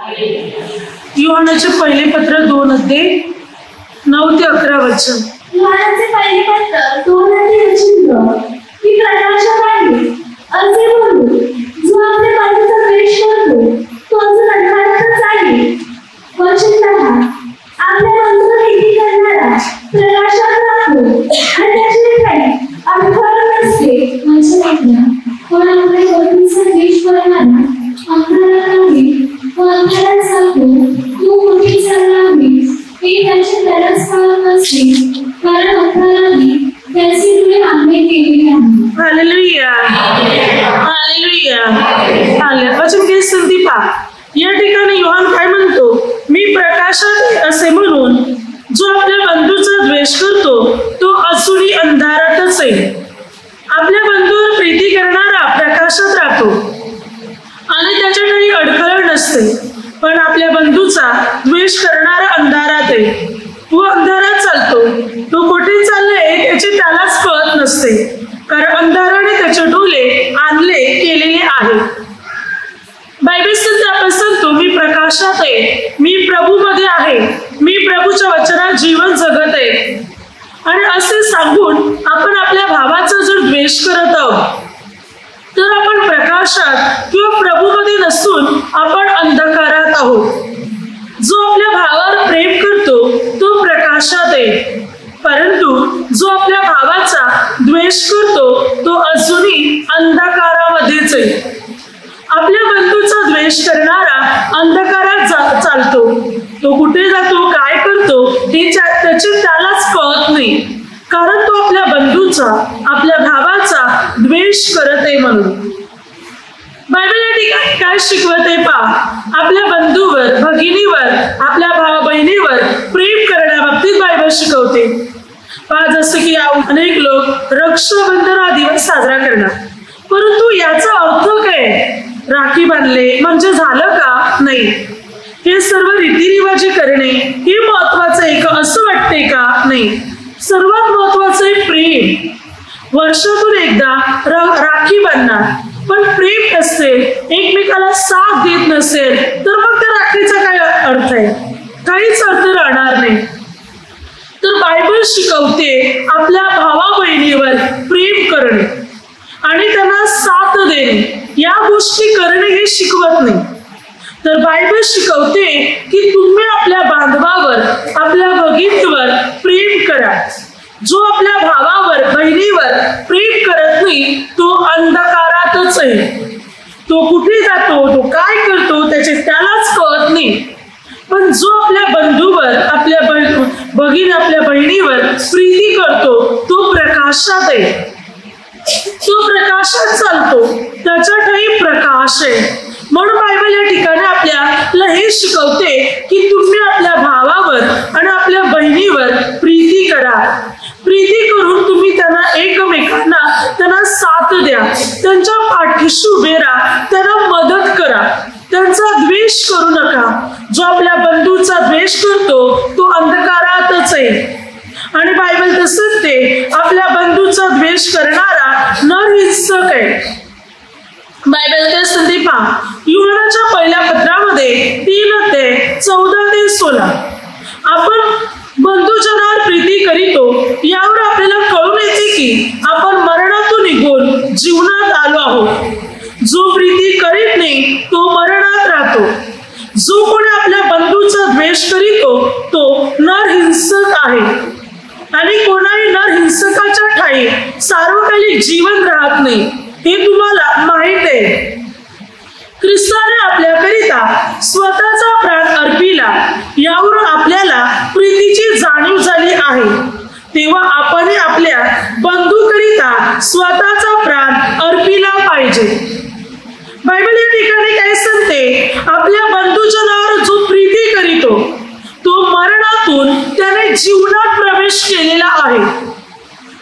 योहानाचे पहिले पत्र 2 अध्याय 9 ते 11 वचन. योहानाचे पहिले पत्र 2 अध्याय वचन की प्रकाशात आहे असे म्हणून जो आपल्या बंधूचा द्वेष करतो तो अजून अंधकारातच आहे. वचन 10 आपल्या बंधूला प्रीती करणारा प्रकाशात राहतो आणि त्याचे काही अंधकार नसते. वचन 11 कोण आपल्या बंधूचा द्वेष करणारा अंधकारात आहे व अंधकारात जातो तू कुठे चाललास हे त्याचे त्यालाच कळत नसते कारण अंधकाराने त्याचे डोळे आंधळे केलेले आहेत. Hallelujah hallelujah hallelujah. वचन की संदीपा या ठिकाणी योहान काय म्हणतो, मी प्रकाशात असे म्हणून जो आपल्या बंधूचा द्वेष करतो तो अजूनही अंधारातच आहे. आपल्या बंधूवर प्रीती करणारा प्रकाशात राहतो आणि त्याच्या काही अडखळ नसते, पण आपल्या बंधूचा द्वेष करणारा अंधारात आहे व अंधारात चालतो. तो कुठे चाललाय त्याचे त्यालाच कळत नसते कारण अंधाराने त्याचे डोळे आंधळे केलेले आहेत. बायबल आपण सांगतो मी प्रकाशात आहे, मी प्रभूमध्ये आहे, मी प्रभूच्या वचनात जीवन जगत आहे. आणि असे सांगून आपण आपल्या भावाचा जर द्वेष करत आहोत तर आपण प्रकाशात किंवा प्रभूमध्ये नसून आपण अंधकारात आहोत. जो आपल्या भावावर प्रेम करतो तो प्रकाशात आहे, परंतु जो आपल्या भावाचा द्वेष करतो तो अजूनही अंधकारामध्येच आहे. आपल्या बंधूचा द्वेष करणारा अंधकारात चालतो. तो कुठे जातो काय करतो हे त्याचे त्यालाच कळत नाही कारण तो आपल्या बंधूचा आपल्या भावाचा द्वेष करत आहे. म्हणून बायबल या ठिकाणी काय शिकवत आहे पहा, आपल्या बंधूवर भगिनीवर आपल्या भावा बहिणीवर प्रेम करण्याबाबतीत बायबल शिकवते. पहा जसं की अनेक लोक रक्षाबंधन हा दिवस साजरा करणार, परंतु याचा अर्थ काय, राखी बांधले म्हणजे झालं का, नाही. हे सर्व रीतिरिवाजी करणे हे महत्वाचं आहे का असं वाटते का, नाही. सर्वात महत्वाचं आहे प्रेम. वर्षातून एकदा राखी बांधणार, पण प्रेम नसेल एकमेकाला साथ देत नसेल तर मग त्या राखीचा काय अर्थ आहे, काहीच अर्थ राहणार नाही. तर बायबल शिकवते आपल्या भावा बहिणीवर प्रेम करणे आणि त्यांना साथ देणे या गोष्टी करणे हे शिकवत नाही. तर बायबल शिकवते की तुम्ही आपल्या बांधवावर आपल्या भगिनीवर प्रेम करा. जो आपल्या भावावर बहिणीवर प्रेम करत नाही तो अंधकारातच आहे. तो कुठे जातो तो काय करतो त्याचे त्यालाच कळत नाही. पण जो आपल्या बंधूवर आपल्या भगिनी आपल्या बहिणीवर प्रीती करतो तो प्रकाशात आहे, तो प्रकाशात चालतो, त्याच्यातही प्रकाश आहे. म्हणून बायबल या ठिकाणी आपल्याला हे शिकवते की तुम्ही आपल्या भावावर आणि आपल्या बहिणीवर प्रीती करा. प्रीती करून तुम्ही त्यांना एकमेकांना त्यांना साथ द्या, त्यांच्या पाठीशी उभे राहा, त्यांना मदत करा, त्यांचा द्वेष करू नका. जो आपल्या बंधूचा द्वेष करतो तो अंधकारातच आहे आणि बायबल तसंच ते आपल्या बंधूचा द्वेष करणारा नरहिंसक आहे. बायबल ते संदीपा योहानाच्या पहिल्या पत्रामध्ये 3 अध्याय 14 ते 16 आपण बंधूजनावर प्रीती करीतो यावर आपल्याला कळून येते की आपण मरणातून निघून जीवनात आलो आहोत. जो प्रीती करीत नाही तो मरणात राहतो. जो कोणी आपल्या बंधूचा द्वेष करीतो तो नरहिंसक आहे आणि कोणाही नरहिंसकाच्या ठाई सार्वकालिक जीवन राहत नाही हे तुम्हाला माहित आहे. ख्रिस्ताने आपल्याकरिता स्वतःचा प्राण अर्पिला यावरून आपल्याला प्रीतीची जाणीव झाली आहे. तेव्हा आपण आपल्या बंधूकरिता स्वतःचा प्राण अर्पिला पाहिजे. बायबल या ठिकाणी काय सांगते, आपल्या बंधूजनावर जो प्रीती करीतो तो मरणातून त्याने जीवनात प्रवेश केलेला आहे.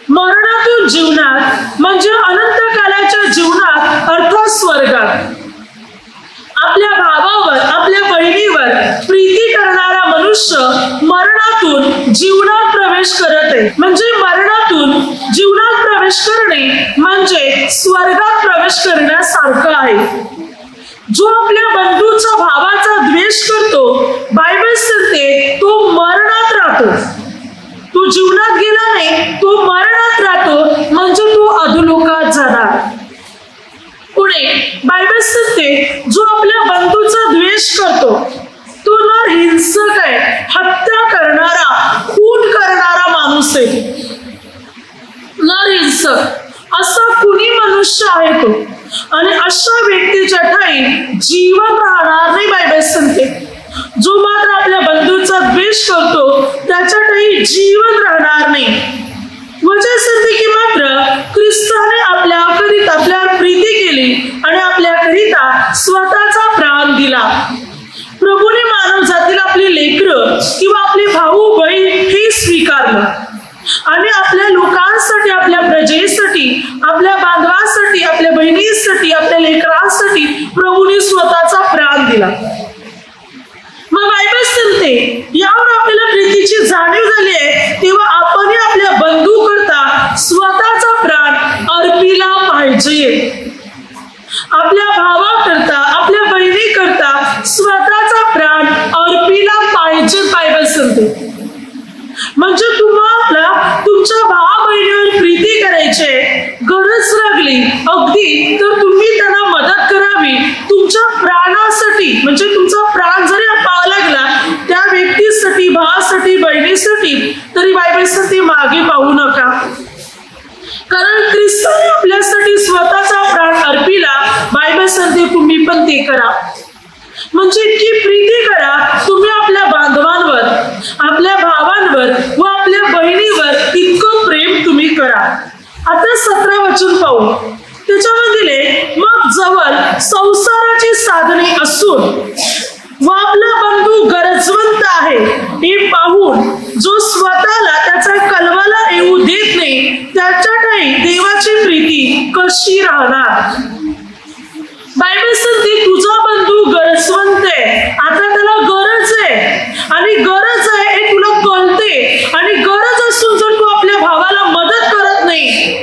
मरणातून जीवनात म्हणजे अनंत कालाच्या जीवनात अर्थात स्वर्गात. आपल्या भावावर आपल्या बहिणीवर प्रीती करणारा मनुष्य मरणातून जीवनात प्रवेश करत आहे. म्हणजे मरणातून जीवनात प्रवेश करणे म्हणजे स्वर्गात प्रवेश करण्यासारखं आहे. जो आपल्या बंधूचा भावाचा द्वेष राहतो. तू जीवनात गेला नाही, तो मरणात राहतो, म्हणजे तू अधोलोकात जाणार. पुढे बायबल सांगते, जो आपल्या बंधूचा द्वेष करतो तो नर हिंसक आहे, हत्या करणारा, खून करणारा माणूस आहे. नर हिंसक असा कुणी मनुष्य आहे तो, आणि अशा व्यक्तीच्या ठाई जीवन राहणार नाही. बायबल सांगते, जो मात्र आपल्या बंधूचा द्वेष करतो त्याच्या ठाई जीवन राहणार नाही. वचन सांगते की मात्र ख्रिस्ताने आपल्यावर प्रीती केली आणि आपल्याकरिता स्वतःचा प्राण दिला. प्रभूने मानव जातीला आपली लेकरं किंवा आपले भाऊ बहीण हे स्वीकारलं आणि आपल्या लोकांसाठी, आपल्या प्रजेसाठी, आपल्या बांधवांसाठी, आपल्या बहिणींसाठी, आपल्या लेकरांसाठी प्रभूने स्वतःचा प्राण दिला. मग बायबल सांगते, यावर आपल्याला प्रीतीची जाणीव झाली आहे, तेव्हा आपण आपल्या बंधू करता स्वतःचा प्राण अर्पिला पाहिजे. आपल्या भावाकरता, आपल्या बहिणी करता स्वतःचा प्राण अर्पिला पाहिजे. बायबल सांगते, म्हणजे तुम्हाला तुमच्या भावा बहिणीवर प्रीती करायची, गरज लागली अगदी तर तुम्ही त्यांना मदत करावी. तुमच्या प्राणासाठी, म्हणजे तुमचा प्राण जरी पाहावा लागला त्या व्यक्तीसाठी, भावासाठी, बहिणीसाठी, तरी बायबल सांगते मागे पाहू नका. कारण ख्रिस्ताने आपल्यासाठी स्वतःचा प्राण अर्पिला. बायबल सांगते तुम्ही पण ते करा. म्हणजे इतकी प्रीती करा तुम्ही आपल्या बांधवांवर, आपल्या भावांवर व आपल्या बहिणीवर इतकं प्रेम तुम्ही करा. आता 17 वचन पाहू. त्याच्यामध्ये मग जवळ संसाराची साधने असून व आपला बंधू गरजवंत आहे हे पाहून जो स्वतःला त्याचा कलवाला येऊ देत नाही, त्याच्या ठाई देवाची प्रीती कशी राहणार. बायबल सांगते तुझा बंधू गरजवंत आहे, आता त्याला गरज आहे आणि गरज आहे हे तुला कळते, आणि गरज असून जर तू आपल्या भावाला मदत करत नाही,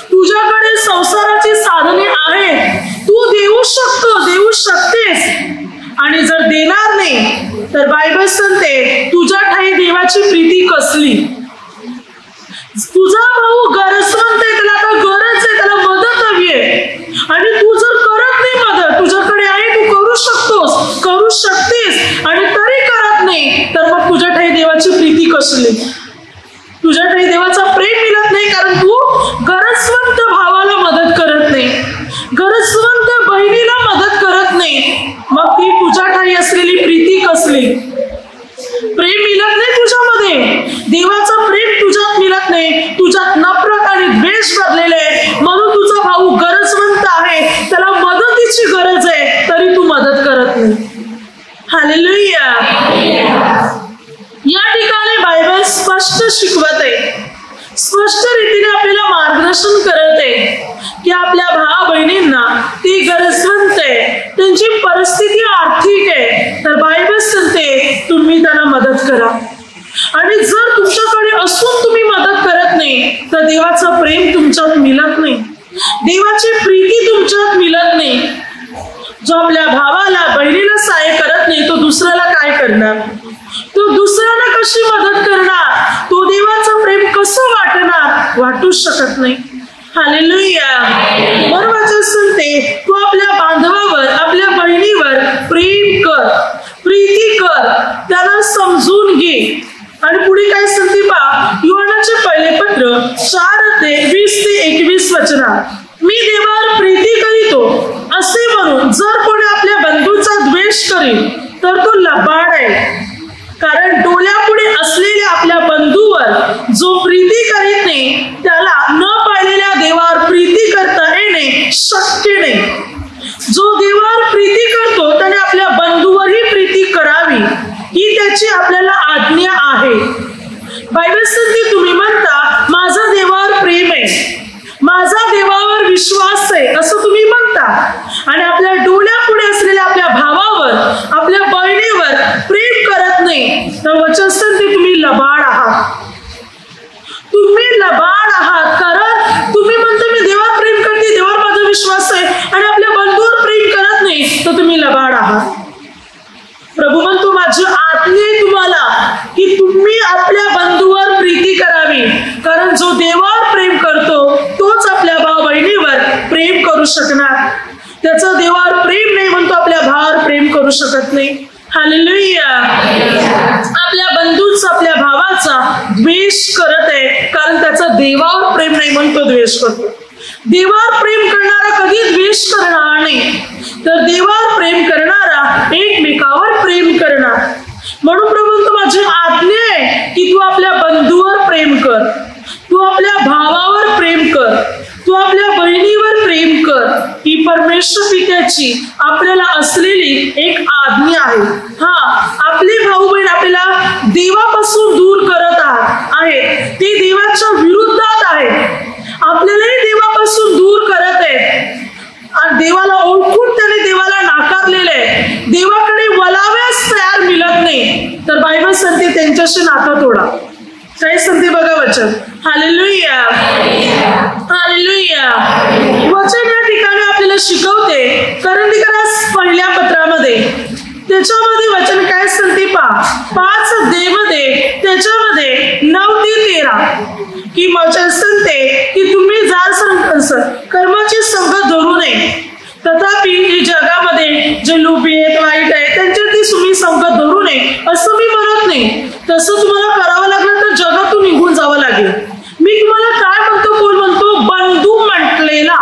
तुझ्याकडे संसाराची साधने आहेत, तू देऊ शकतो, देऊ शकतेस, आणि जर देणार नाही तर बायबल सांगते तुझ्या ठाई देवाची प्रीती कसली. तुझा भाऊ गरजवंत आहे, त्याला आता गरज आहे, त्याला मदत हवी आहे, आणि तू जर करत नाही मदत, तुझ्याकडे आहे, तू करू शकतोस, करू शकतेस, आणि तरी करत नाही, तर मग तुझ्या ठाई देवाची प्रीती कसली. तुझ्या ठाई देवाचा प्रेम मिळत नाही, कारण तू गरजवंत भावाला मदत करत नाही, गरजवंत बहिणीला मदत करत नाही, मग ती तुझ्या ठाई असलेली प्रीती कसली. प्रेम मिळत नाही तुझ्यामध्ये, देवाचं प्रेम तुझ्यात मिळत नाही, तुझ्यात नफरत आणि द्वेष भरलेले आहे. म्हणून तुझा भाऊ गरजवंत आहे, त्याला मदतीची गरज आहे, तरी तू मदत करत नाही. हालेलुया. या ठिकाणी बायबल स्पष्ट शिकवत आहे, स्पष्ट रीतीने आपल्याला मार्गदर्शन करत आहे की आपल्या भावा बहिणींना ती गरजवंत आहे, त्यांची परिस्थिती आर्थिक आहे, तर बायबल सांगते तुम्ही त्यांना मदत करा. आणि जर तुमच्याकडे असून तुम्ही मदत करत नाही तर देवाचं प्रेम तुमच्यात मिळत नाही, देवाची प्रीती तुमच्यात मिळत नाही. जो आपल्या भावाला बहिणीला सहाय्य करत नाही तो दुसऱ्याला काय करणार, तो दुसऱ्याला कशी मदत करणार, तो देवाचं प्रेम कसं वाटणार, वाटूच शकत नाही. हालेलुया. बरोबर सांगते तू आपल्या बांधवावर, आपल्या बहिणीवर प्रेम कर, प्रीती कर, त्यांना समजून घे. आणि पुढे काय सांगते पहा, योहानाचे पहिले पत्र 4:20-21 वचनात, मी देवावर प्रीती करीतो असे म्हणून जर कोणी आपल्या बंधूचा द्वेष करील तर तो लबाड आहे. कारण डोळ्यापुढे असलेल्या आपल्या बंधूवर जो प्रीती करीत नाही त्याला न पाहिलेल्या देवावर प्रीती करता येणे शक्य नाही. जो देवावर प्रीती करतो त्याने आपल्या बंधूवरही प्रीती करावी, ही त्याची आपल्याला आज्ञा आहे. बायबल सांगते तुम्ही म्हणता माझा देवावर प्रेम आहे, माझा देवावर विश्वास आहे असं तुम्ही म्हणता, आणि आपल्या डोळ्यापुढे असलेल्या आपल्या भावावर, आपल्या बहिणीवर प्रेम करत नाही, तर वचन सांगते तुम्ही लबाड आहात. तुम्ही लबाड आहात. कारण तुम्ही म्हणता मी देवावर प्रेम करते, देवावर माझा विश्वास आहे, आणि आपल्या बंधूवर प्रेम करत नाही, तर तुम्ही लबाड आहात. प्रभू म्हणतो माझी आज्ञा तुम्हाला की तुम्ही आपल्या बंधूवर प्रीती करावी, कारण जो देवावर प्रेम करतो तोच आपल्या भाऊ बहिणीवर प्रेम करू शकणार. त्याचं देवावर प्रेम नाही म्हणतो आपल्या भावावर प्रेम करू शकत नाही. हालेलुया. आपल्या बंधूचा आपल्या भावाचा द्वेष करत आहे, कारण त्याचा देवावर प्रेम नाही म्हणतो द्वेष करतो. देवावर प्रेम करणारा कधी द्वेष करणार नाही, तर देवावर प्रेम करणारा एकमेकावर प्रेम करणार. म्हणून प्रभू माझी आज्ञा आहे की तू आपल्या बंधूवर प्रेम कर, तू आपल्या भावावर प्रेम कर, तू आपल्या बहिणीवर प्रेम कर. ही परमेश्वर पित्याची आपल्याला असलेली एक आज्ञा आहे. आपले भाऊ बहीण आपल्याला देवापासून दूर करत आहे, ते देवाच्या विरुद्धात आहे, आपल्यालाही देवापासून दूर करत आहेत. आणि देवाला ओळखून त्याने देवाला नाकारलेले आहे, देवाकडे वळाव्यास तयार मिळत नाही, तर बायबल सांगते त्यांच्याशी नातं तोडा. काय सांगते बघा वचन. हालेलुया. हालेलुया. वचन या ठिकाणी आपल्याला शिकवते करंदीकरास पहिल्या पत्रामध्ये, त्याच्यामध्ये वचन काय सांगते पहा, 5 मध्ये त्याच्यामध्ये 9 ते 13 की वचन सांगते की तुम्ही कर्माची संगत धरू नये, तथापि जगामध्ये जे लोभी आहेत वाईट आहेत त्यांच्याती तुम्ही संगत धरू नये असं मी म्हणत नाही. तसं तुम्हाला करावं लागलं तर जगातून निघून जावं लागेल. मी तुम्हाला काय म्हणतो, कोण म्हणतो, बंधू म्हटलेला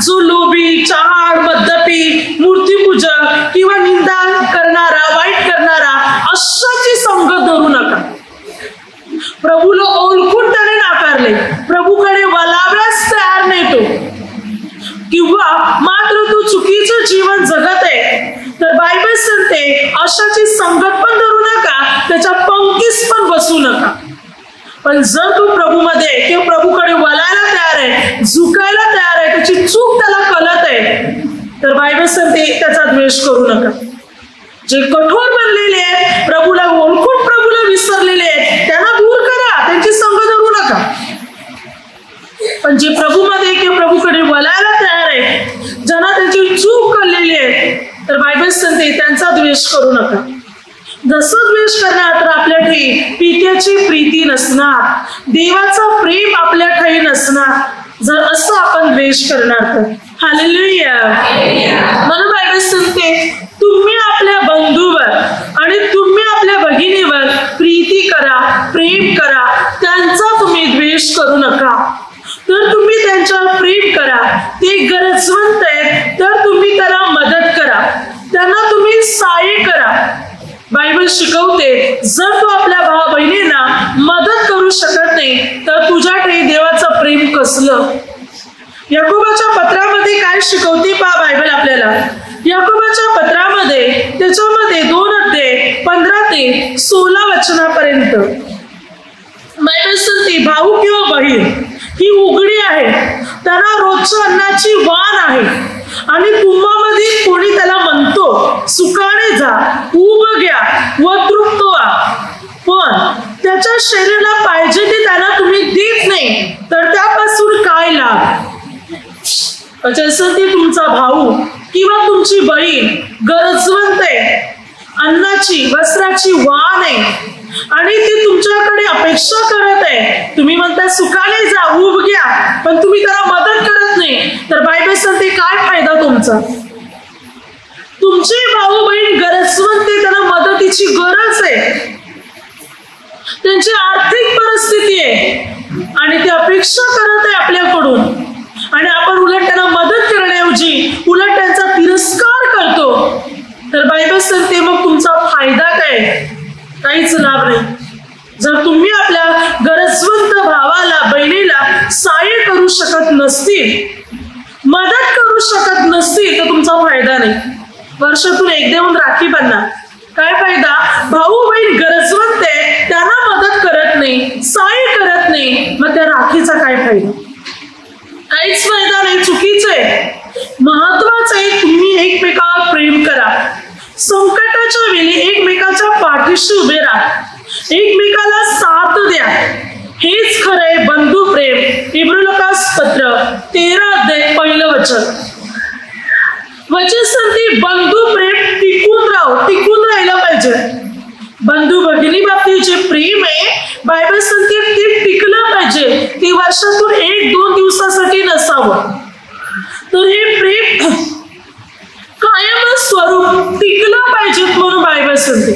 जो लोभी, चहाड, मद्यपी, मूर्तीपूजक किंवा निंदा करणारा, वाईट करणारा अशाची संगत धरू नका. प्रभूला ओळखून त्याने नाकारले, प्रभूकडे वळाव्यास तयार नाही तो, किंवा मात्र तू चुकीचं जीवन जगत आहे, तर बायबल सांगते अशाची संगत पण धरू नका, त्याच्या पंक्तीस पण बसू नका. पण जर तू प्रभूमध्ये किंवा प्रभूकडे वळायला तयार आहे, झुकायला तयार आहे, त्याची चूक त्याला कळत आहे, तर बायबल सांगते त्याचा द्वेष करू नका. जे कठोर बनलेले आहेत, प्रभूला ओळखून प्रभूला विसरलेले आहेत, त्यांना दूर करा, त्यांची संगत धरू नका. पण जे प्रभूमध्ये किंवा प्रभूकडे वळायला तयार आहे, ज्यांना त्यांची चूक कळलेली आहे, तर बायबल सांगते त्यांचा द्वेष करू नका. जसं द्वेष करणार तर आपल्या ठाई पित्याची प्रीती नसणार, देवाचा प्रेम आपल्या ठाई नसणार, जर असं आपण द्वेष करणार तर. हालेलुया. म्हणून बायबल सांगते तुम्ही आपल्या बंधूवर आणि तुम्ही आपल्या भगिनीवर प्रीती करा, प्रेम करा, त्यांचा तुम्ही द्वेष करू नका. तर तुम्ही त्यांच्यावर प्रेम करा, ते गरजवंत आहेत तर तुम्ही त्यांना मदत करा, त्यांना तुम्ही सहाय्य करा. बायबल शिकवते जर तू आपल्या भावा बहिणींना मदत करू शकत नाही तर तुझ्याकडे देवाचं प्रेम कसलं. याकोबाच्या पत्रामध्ये काय शिकवते पहा बायबल आपल्याला. याकोबाच्या पत्रामध्ये त्याच्यामध्ये 2 अध्याय 15 ते 16 वचनापर्यंत बायबल सांगते भाऊ किंवा बहीण ही उघडी आहे, त्यांना रोजच्या अन्नाची वाण आहे, आणि तुम्हामध्ये कोणी त्याला म्हणतो सुखाने जा, उभ घ्या व तृप्त व्हा, पण त्याच्या शरीराला पाहिजे ते त्यांना तुम्ही देत नाही, तर त्यापासून काय लाभ. जसं ते तुमचा भाऊ किंवा तुमची बहीण गरजवंत आहे, अन्नाची वस्त्राची वाण आहे, आणि ती तुमच्याकडे अपेक्षा करत आहे, तुम्ही म्हणता सुखाने जा, उभ घ्या, पण तुम्ही त्याला मदत करत नाही, तर बायबल सांगते काय फायदा तुमचा. तुमचे भाऊ बहीण गरजवंत आहे, त्यांना मदतीची गरज आहे, त्यांची आर्थिक परिस्थिती आहे आणि ते अपेक्षा करत आहे आपल्याकडून, आणि आपण उलट त्यांना मदत करण्याऐवजी उलट त्यांचा तिरस्कार करतो, तर बायबल सांगते मग तुमचा फायदा काय, काहीच लाभ नाही. जर तुम्ही आपल्या गरजवंत भावाला बहिणीला सहाय्य करू शकत नसतील, मदत करू शकत नसतील, तर तुमचा फायदा नाही. वर्षातून एकदा येऊन राखी बांधणार, काय फायदा. भाऊ बहीण गरजवंत आहे, त्यांना मदत करत नाही, सहाय्य करत नाही, मग त्या राखीचा काय फायदा. काहीच फायदा नाही, चुकीचं आहे. महत्वाचं आहे तुम्ही एकमेकावर प्रेम करा, संकटाच्या वेळी एकमेकाच्या पाठीशी उभे राहा, एकमेकाला साथ द्या, हेच खरंय बंधू प्रेम. इब्रानियस पत्र 13 अध्याय 1 वचन. वचन सांगते बंधू प्रेम टिकून राहू, टिकून स्वरूप टिकलं पाहिजेत म्हणून बायबल सांगते.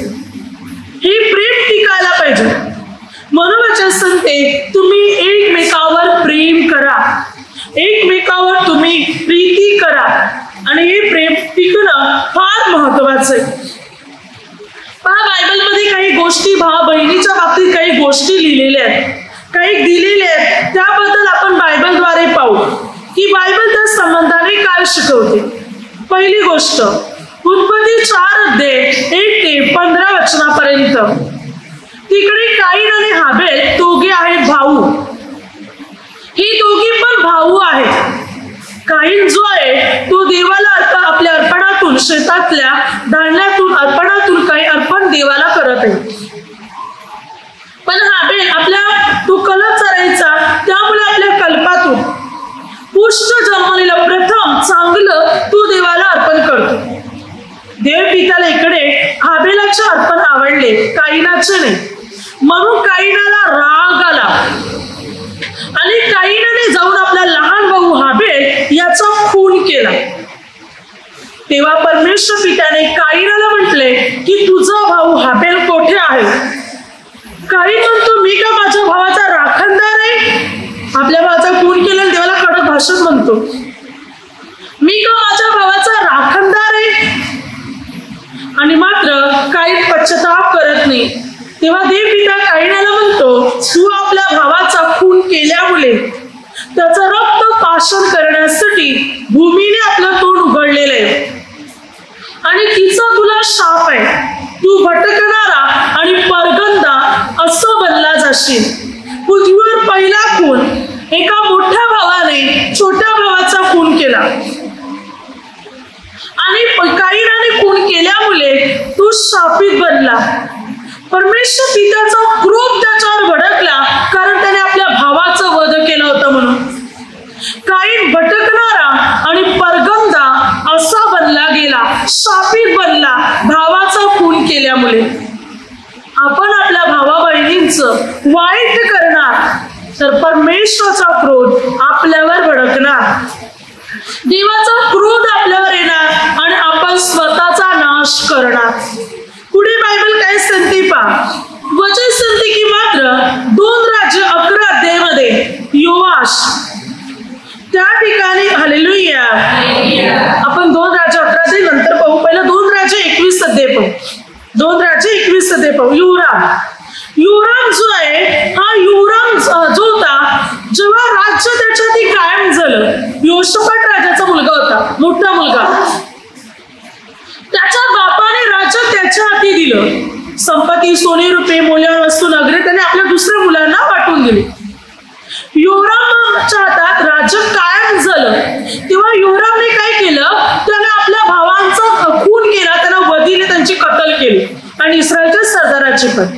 हे प्रेम टिकायला पाहिजे म्हणून वचन सांगते तुम्ही एकमेकावर प्रेम करा, एकमेकावर तुम्ही प्रीती करा आणि हे प्रेम टिकणं फार महत्वाचं आहे. पहा बायबलमध्ये काही गोष्टी भावा बहिणीच्या बाबतीत काही गोष्टी लिहिलेल्या आहेत, काही दिलेल्या आहेत. त्याबद्दल आपण बायबलद्वारे पाहू की बायबल त्या संबंधाने काय शिकवते. पहिली गोष्ट उत्पत्ती 4 अध्याय 1 ते 15 वचनापर्यंत. तिकडे काईन आणि हाबेल दोघे आहेत भाऊ. ही दोघी पण भाऊ आहेत. काईन जो आहे तो देवाला आपल्या अर्पणातून, शेतातल्या धान्यातून अर्पणातून काही अर्पण देवाला करत आहे. पण हाबेल तो कलप चरायचा, त्यामुळे आपल्या कल्पातून पुष्ट जन्मलेलं प्रथम चांगलं तो देवाला अर्पण करतो. देव पित्याला इकडे हाबेलाचे अर्पण आवडले, काईनाचे नाही. म्हणून काईनाला राग आला आणि काईनाने जाऊन आपला लहान भाऊ हाबेल याचा खून केला. तेव्हा परमेश्वर पित्याने काईनाला म्हटले की तुझा भाऊ हाबेल कोठे आहे? काईन म्हणतो मी का माझ्या भावाचा राखणदार आहे? आपल्या भावाचा खून केला, देवाला कडक भाषण म्हणतो. मी का माझ्या भावाचा राखणदार आहे? आणि मात्र काईन पश्चाताप करत नाही. तेव्हा देव पिता काईनाला म्हणतो तू आपल्या भावाचा खून केल्यामुळे त्याचं रक्त पाशन करण्यासाठी भूमीने आपलं तोंड उघडलेलं आहे आणि तिचा तुला शाप आहे. तू भटकणारा आणि परगंदा असं बनला जाशील. पृथ्वीवर पहिला खून एका मोठ्या भावाने छोट्या भावाचा खून केला आणि काईनाने खून केल्यामुळे तो शापित बनला. परमेश्वर पित्याचा क्रोध त्याच्यावर भडकला कारण त्याने आपल्या भावाचं वध केलं होतं म्हणून. काईन भटकणारा आणि परगंदा असा बनला गेला, शापित बनला भावाचा खून केल्यामुळे. आपण आपल्या भावा बहिणींचं वाईट करणार तर परमेश्वराचा क्रोध आपल्यावर भडकणार, देवाचा क्रोध आपल्यावर येणार आणि आपण स्वतःचा नाश करणार. पुढे बायबल काय सांगते पहा. वचन सांगते की मात्र 2 राजे 11 अध्यायामध्ये योआश त्या ठिकाणी हालेलुया. आपण 2 राजे 11 अध्याय नंतर पाहू, पहिला 2 राजे 21 अध्याय पाहू. 2 राजे 21 अध्याय पाहू. युराम जो आहे हा युराम जो होता जेव्हा राज्य त्याच्यासाठी कायम झालं, योशफाट राजाचा मुलगा होता, मोठा मुलगा. त्याच्या बापाने राज्य त्याच्या हाती दिलं. संपत्ती, सोने, रुपये, मौल्यवान वस्तू, नगरे त्याने आपल्या दुसऱ्या मुलांना वाटून दिली. योरामच्या हातात राज्य कायम झालं. तेव्हा योरामने काय केलं, त्याने आपल्या भावांचा खून केला, त्यांना वधीने त्यांची कत्तल केली आणि इस्रायलच्या सरदाराची पण.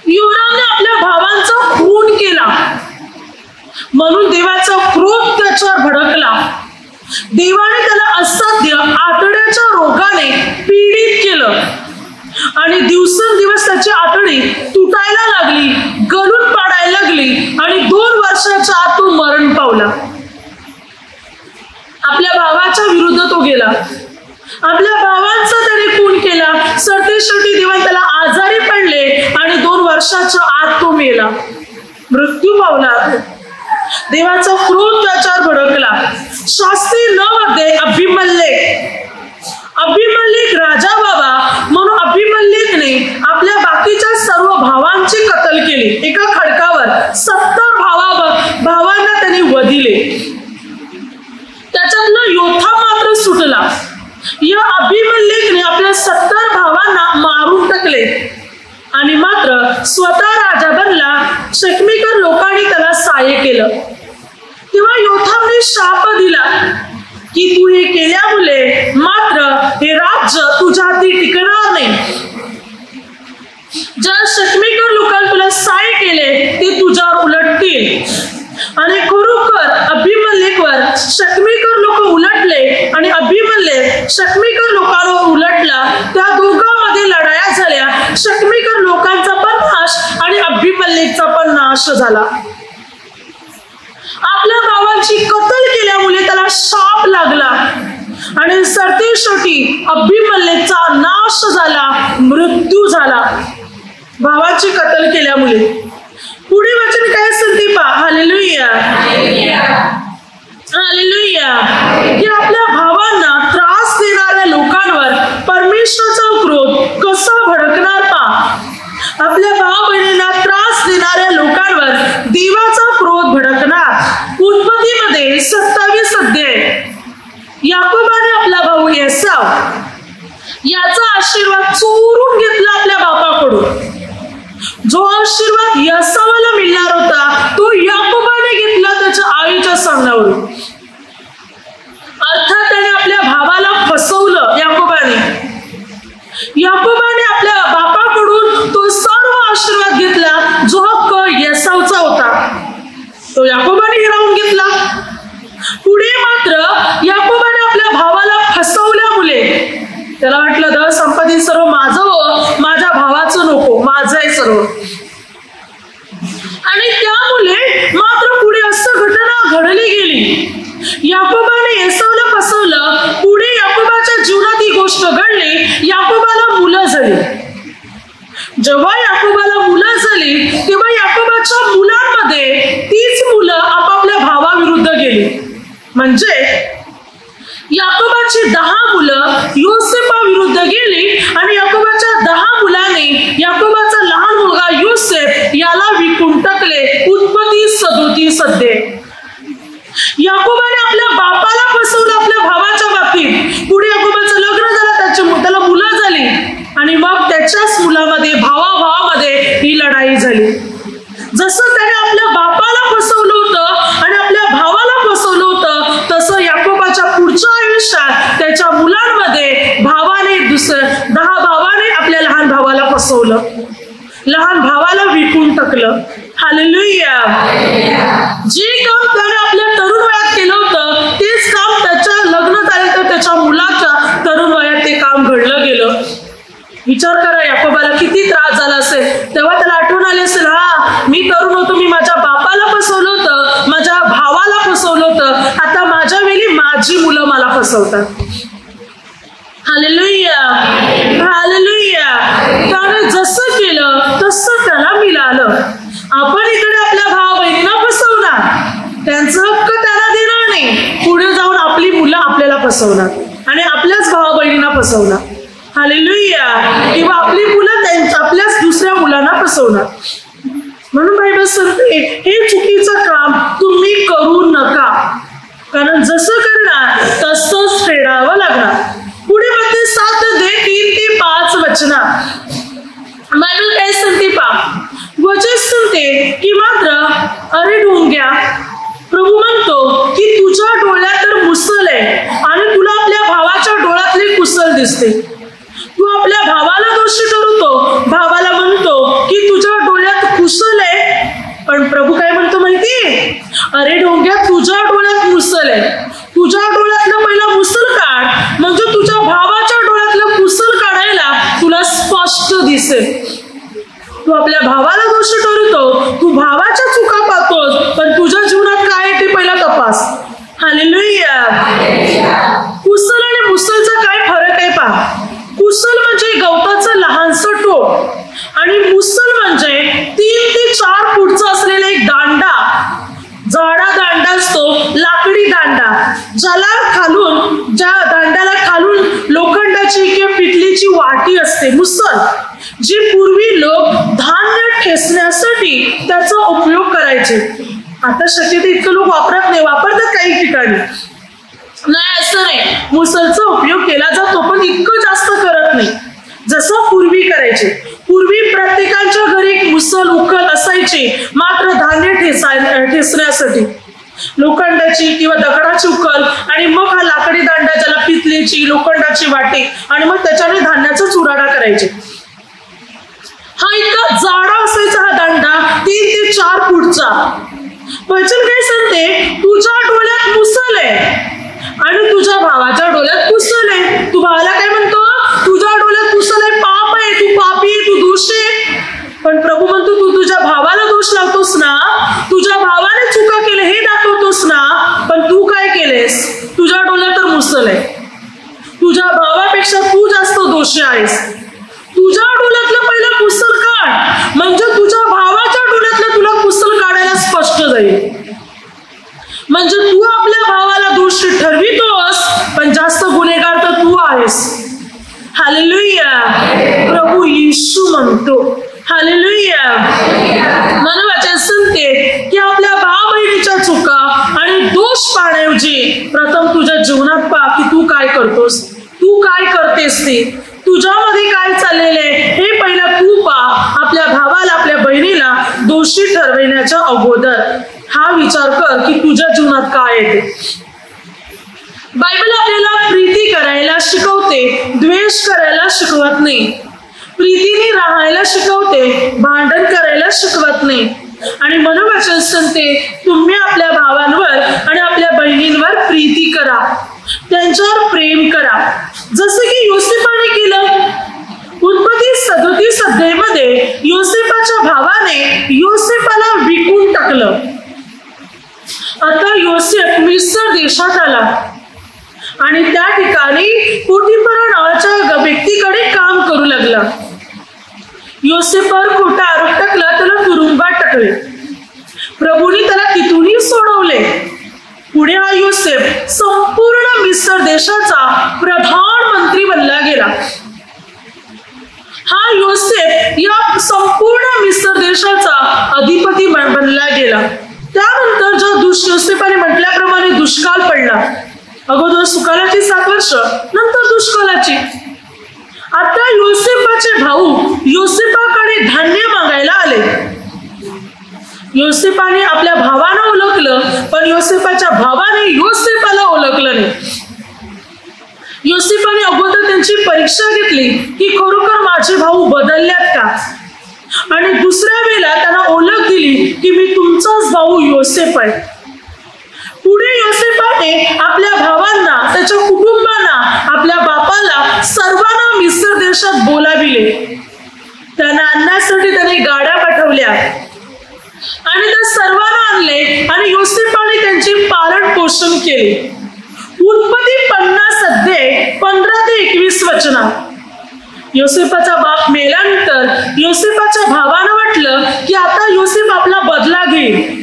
योरामने आपल्या भावांचा खून केला म्हणून देवाचा क्रोध त्याच्यावर भडकला. देवाने त्याला असाध्य आतड्याच्या रोगाने पीडित केलं आणि दिवसेंदिवस त्याची आतडी तुटायला लागली, गळून पाडायला लागली आणि 2 वर्षाच्या आत तो मरण पावला. आपल्या भावाच्या विरुद्ध तो गेला, आपल्या भावांचा त्याने खून केला. सरतेशेवटी देवाने त्याला आजारी पडले आणि 2 वर्षाच्या आत तो मेला, मृत्यू पावला. देवाचा क्रोध त्याच्यावर भडकला. शास्त्री 9 अध्याय अभिमलेख राजा बाबा म्हणून अभिमलेखने आपल्या बाकीच्या सर्व भावांची कत्तल केली. एका खडकावर 70 भावांना त्यांनी वधिले. त्याच्यातलं योथा मात्र सुटला. या अभिमलेखने आपल्या 70 भावांना मारून टाकले आणि मात्र स्वतः राजा बनला. शक्मीकर लोकांनी त्याला सहाय्य केलं. तेव्हा योथामने शाप दिला की तू हे केल्यामुळे मात्र हे राज्य तुझ्या हाती टिकणार नाही. ज्या शक्मीकर लोकांनी तुला सहाय्य केले ते तुझ्यावर उलटतील. आणि खरोखर अभिमलेखवर शक्मीकर लोक उलटले आणि अभिमलेख शक्मीकर लोकांवर उलटला. त्या दोघांमध्ये लढाया झाल्या. शक्मीकर लोकांचा पण नाश आणि अभिमलेखचा पण नाश झाला. आपल्या भावांची कत्तल केल्यामुळे त्याला शाप लागला आणि सरतेशेवटी अबीमेलेकचा नाश झाला, मृत्यू झाला भावाची कत्तल केल्यामुळे. पुढे वचन काय असेल ते पहा. Hallelujah, hallelujah. की आपल्या भावांना त्रास देणाऱ्या लोकांवर परमेश्वराचा क्रोध कसा भडकणार पहा. आपल्या भाव बहिणींना त्रास देणाऱ्या लोकांवर देवाचा क्रोध भडकणार. उत्पत्तीमध्ये 27 अध्याय याकोबाने आपला भाऊ एसाव याचा आशीर्वाद चोरून घेतला आपल्या बापाकडून. जो आशीर्वाद एसावाला मिळणार होता तो याकोबाने घेतला त्याच्या आईच्या सांगण्यावरून. अर्थात त्याने आपल्या भावाला फसवलं. याकोबाने आपल्या बापाकडून तो सर्व आशीर्वाद घेतला जो हक्क एसावचा होता, तो याकोबाने हिरावून घेतला. पुढे मात्र याकोबाने आपल्या भावाला फसवल्यामुळे त्याला वाटलं संपत्ती सर्व माझं हो, माझ्या भावाचं नको, माझं आहे सर्व. आणि त्यामुळे मात्र पुढे असं घटना घडली गेली. याकोबाने एसावला फसवलं. पुढे याकोबाच्या जीवनात ही गोष्ट घडली. याकोबाला मुलं झाली. जेव्हा याकोबाला मुलं झाली तेव्हा याकोबाच्या मुलांमध्ये तीच मुलं आपापल्या भावाविरुद्ध गेली. म्हणजे याकोबाची 10 मुलं योसेफाविरुद्ध गेली आणि याकोबाच्या 10 मुलांनी याकोबाचा लहान मुलगा योसेफ याला विकून टाकले. उत्पत्ती 37 अध्याय. याकोबाने आपल्या बापाला फसवलं आपल्या भावाच्या बाबतीत. पुढे याकोबाचं लग्न झालं, त्याला मुलं झाली आणि मग त्याच्याच मुलामध्ये भावाभावामध्ये ही लढाई झाली. जसं त्याने आपल्या बापाला फसवलं होतं आणि आपल्या भावाला फसवलं होतं तसं याकोबाच्या पुढच्या आयुष्यात त्याच्या मुलांमध्ये भावाने 10 भावाने आपल्या लहान भावाला फसवलं, लहान भावाला विकून टाकलं. हालेलुया. जे काम त्याने आपल्या तरुण वयात केलं होतं तेच काम त्याच्या लग्न झालं तर त्याच्या मुलाच्या तरुण वयात ते काम घडलं गेलं. विचार करा याकोबाला किती त्रास झाला असेल. तेव्हा त्याला आठवण आली असेल, हा मी तरुण होतो, मी माझ्या बापाला फसवलं होतं, माझ्या भावाला फसवलं होतं, आता माझ्या वेळी माझी मुलं मला फसवतात. Hallelujah, hallelujah. त्याने जसं केलं तसं त्याला मिळालं. आपण इकडे आपल्या भाव बहिणींना फसवणार, त्यांचा हक्क त्याला देणार नाही, पुढे जाऊन आपली मुलं आपल्याला फसवणार आणि आपल्याच भाव बहिणींना फसवणार. हालेलुया. किंवा आपली मुलं आपल्याच दुसऱ्या मुलांना फसवणार. म्हणून बायबल सांगते हे चुकीचं काम तुम्ही करू नका, कारण जसं करणार तसंच फेडावं लागणार. पुढे मध्ये 7:3-5 वचना बायबल काय सांगते पहा. वचन सांगते की मात्र अरे ढोंग्या, प्रभू म्हणतो की तुझ्या डोळ्यात तर मुसल आहे आणि तुला आपल्या भावाच्या डोळ्यातली कुसल दिसते. तू आपल्या भावाला दोषी ठरवतो, भावाला म्हणतो की तुझ्या डोळ्यात कुसल आहे, पण प्रभू काय म्हणतो माहितीये, अरे ढोंग्या तुझ्या डोळ्यात मुसल आहे, तुझ्या डोळ्यातलं पहिला मुसल काढ, म्हणजे तुझ्या भावाच्या डोळ्यातलं कुसल काढायला तुला स्पष्ट दिसेल. तू आपल्या भावाला दोषी ठरवतो, तू भावाच्या चुका पाहतोस, पण तुझ्या जीवनात काय आहे ते पहिला तपास. हालेलुया. कुसल आणि मुसलचा काय फरक आहे पहा. कुसल म्हणजे गवताचं लहानसं टोक आणि मुसल म्हणजे 3 ते 4 फूटचा असलेला एक दांडा, जाडा दांडा असतो, लाकडी दांडा, ज्या दांड्याला खालून लोखंडाची किंवा पितलीची वाटी असते. मुसल जी पूर्वी लोक धान्य ठेचण्यासाठी त्याचा उपयोग करायचे. आता शक्यतो इतकं लोक वापरत नाही, वापरतात काही ठिकाणी, नाही असं नाही, मुसलचा उपयोग केला जातो पण इतकं जास्त करत नाही जसं पूर्वी करायचे. पूर्वी प्रत्येकाच्या घरी एक मुसल उकल असायची, मात्र धान्य ठेचण्यासाठी लोखंडाची किंवा दगडाची उकल आणि मग हा लाकडी दांडा ज्याला पितलेची लोखंडाची वाटी आणि मग त्याच्याने धान्याचा चुराडा करायचे. हा इतका जाडा असायचा हा दांडा, 3 ते 4 फूटचा. वचन काय सांगते, तुझ्या डोळ्यात मुसल आहे आणि तुझ्या भावाच्या डोळ्यात कुसल आहे. तू भावाला काय म्हणतो, तुझ्या डोळ्यात कुसल आहे, पाप आहे, तू पापी आहे, तू दोषी आहे. पण प्रभू म्हणतो तू तुझ्या भावाला दोष लावतोस ना, तुझ्या भावाने चुका केले हे दाखवतोस ना, पण तू काय केलेस, तुझ्या डोळ्यात तर मुसल आहे. तुझ्या भावापेक्षा तू जास्त दोषी आहेस. तुझ्या डोळ्यातलं पहिलं पुस्तक काढ, म्हणजे तुझ्या भावाच्या डोळ्यातलं तुला पुस्तक काढायला स्पष्ट जाईल. म्हणजे तू आपल्या भावाला दोषी ठरवितोस, पण जास्त गुन्हेगार तर तू आहेस. हालेलुया. प्रभू येशू म्हणतो हालेलुया. मला वाचन सांगते की आपल्या भाव बहिणीच्या चुका आणि दोष पाहण्याऐवजी प्रथम तुझ्या जीवनात पहा की तू काय करतोस, तू काय करतेस, ते तुझ्यामध्ये काय चाललेलं आहे हे पहिला तू पहा. आपल्या भावाला आपल्या बहिणीला दोषी ठरविण्याच्या अगोदर हा विचार कर की तुझ्या जीवनात काय येते. बायबल आपल्याला प्रीती करायला शिकवते, द्वेष करायला शिकवत नाही. प्रीतीने राहायला शिकवते, भांडण करायला शिकवत नाही. आणि मनोवचन सांगते तुम्ही आपल्या भावांवर आणि आपल्या बहिणींवर प्रीती करा, त्यांच्यावर प्रेम करा, जसं की योसेफाने केलं. उत्पत्ती 37 अध्यायामध्ये योसेफाच्या भावाने योसेफाला विकून टाकलं. आता योसेफ मिस्र देशात आला आणि त्या ठिकाणी पोटिफर नावाच्या व्यक्तीकडे काम करू लागला. योसेफवर खोटा आरोप टाकला, त्याला तुरुंगात टाकले. प्रभूने त्याला तिथूनही सोडवले. पुढे हा योसेफ संपूर्ण मिस्र देशाचा प्रधानमंत्री बनला गेला. हा योसेफ या संपूर्ण मिस्र देशाचा अधिपती बनला गेला. त्यानंतर जो योसेफाने म्हटल्याप्रमाणे दुष्काळ पडला. अगोदर सुकालाची 7 वर्ष, नंतर दुष्काळाची. आता योसेफाचे भाऊ योसेफाकडे धान्य मागायला आले. योसेफाने आपल्या भावानं ओळखलं, पण योसेफाच्या भावाने योसेफाला ओळखलं नाही. योसेफाने अगोदर त्यांची परीक्षा घेतली की खरोखर माझे भाऊ बदलल्यात का, आणि दुसऱ्या वेळेला त्यांना ओळख दिली की मी तुमचाच भाऊ योसेफ आहे. पुढे योसेफाने आपल्या भावांना, त्याच्या कुटुंबांना, आपल्या बापाला सर्वांना मिस्र देशात बोलाविले. त्यांना आणण्यासाठी त्याने गाड्या पाठवल्या आणि त्या सर्वांना आणले आणि योसेफाने त्यांचे पालन पोषण केले. उत्पत्ती 50 अध्याय 15 ते 21 वचना. योसेफाचा बाप मेल्यानंतर योसेफाच्या भावानं वाटलं की आता योसेफ आपला बदला घेईल,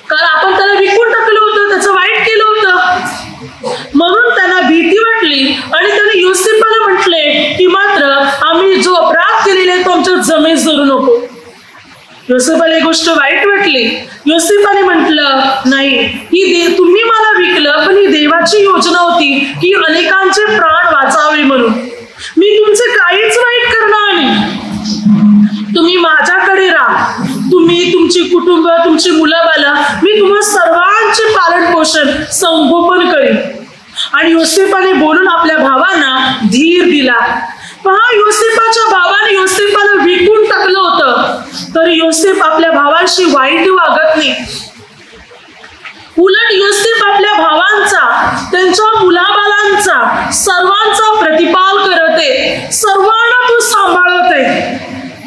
कारण आपण त्याला विकून टाकलं होतं, त्याचं वाईट केलं होतं. म्हणून त्यांना भीती वाटली आणि त्याने योसेफाला म्हटले की मात्र आम्ही जो अपराध केलेला आहे तो आमच्या जमेस धरू नको. योसेफाला ही गोष्ट वाईट वाटली. योसेफाने म्हटलं नाही, ही तुम्ही मला विकलं, पण ही देवाची योजना होती की अनेकांचे प्राण वाचावे म्हणून. मी तुमचे काहीच वाईट करणार नाही. तुम्ही माझ्याकडे राहा, तुम्ही, तुमची कुटुंब, तुमची मुलं बाला, मी तुम्हा सर्वांचे पालन पोषण संगोपन करेन. आणि योसेफाने बोलून आपल्या भावांना धीर दिला. पहा, योसेफाच्या भावाने योसेफाला विकून टाकलं होतं, तर योसेफ आपल्या भावांशी वाईट वागत नाही. उलट योसेफ आपल्या भावांचा, त्यांच्या मुलाबालांचा, सर्वांचा प्रतिपाल करते, सर्वांना तो सांभाळते.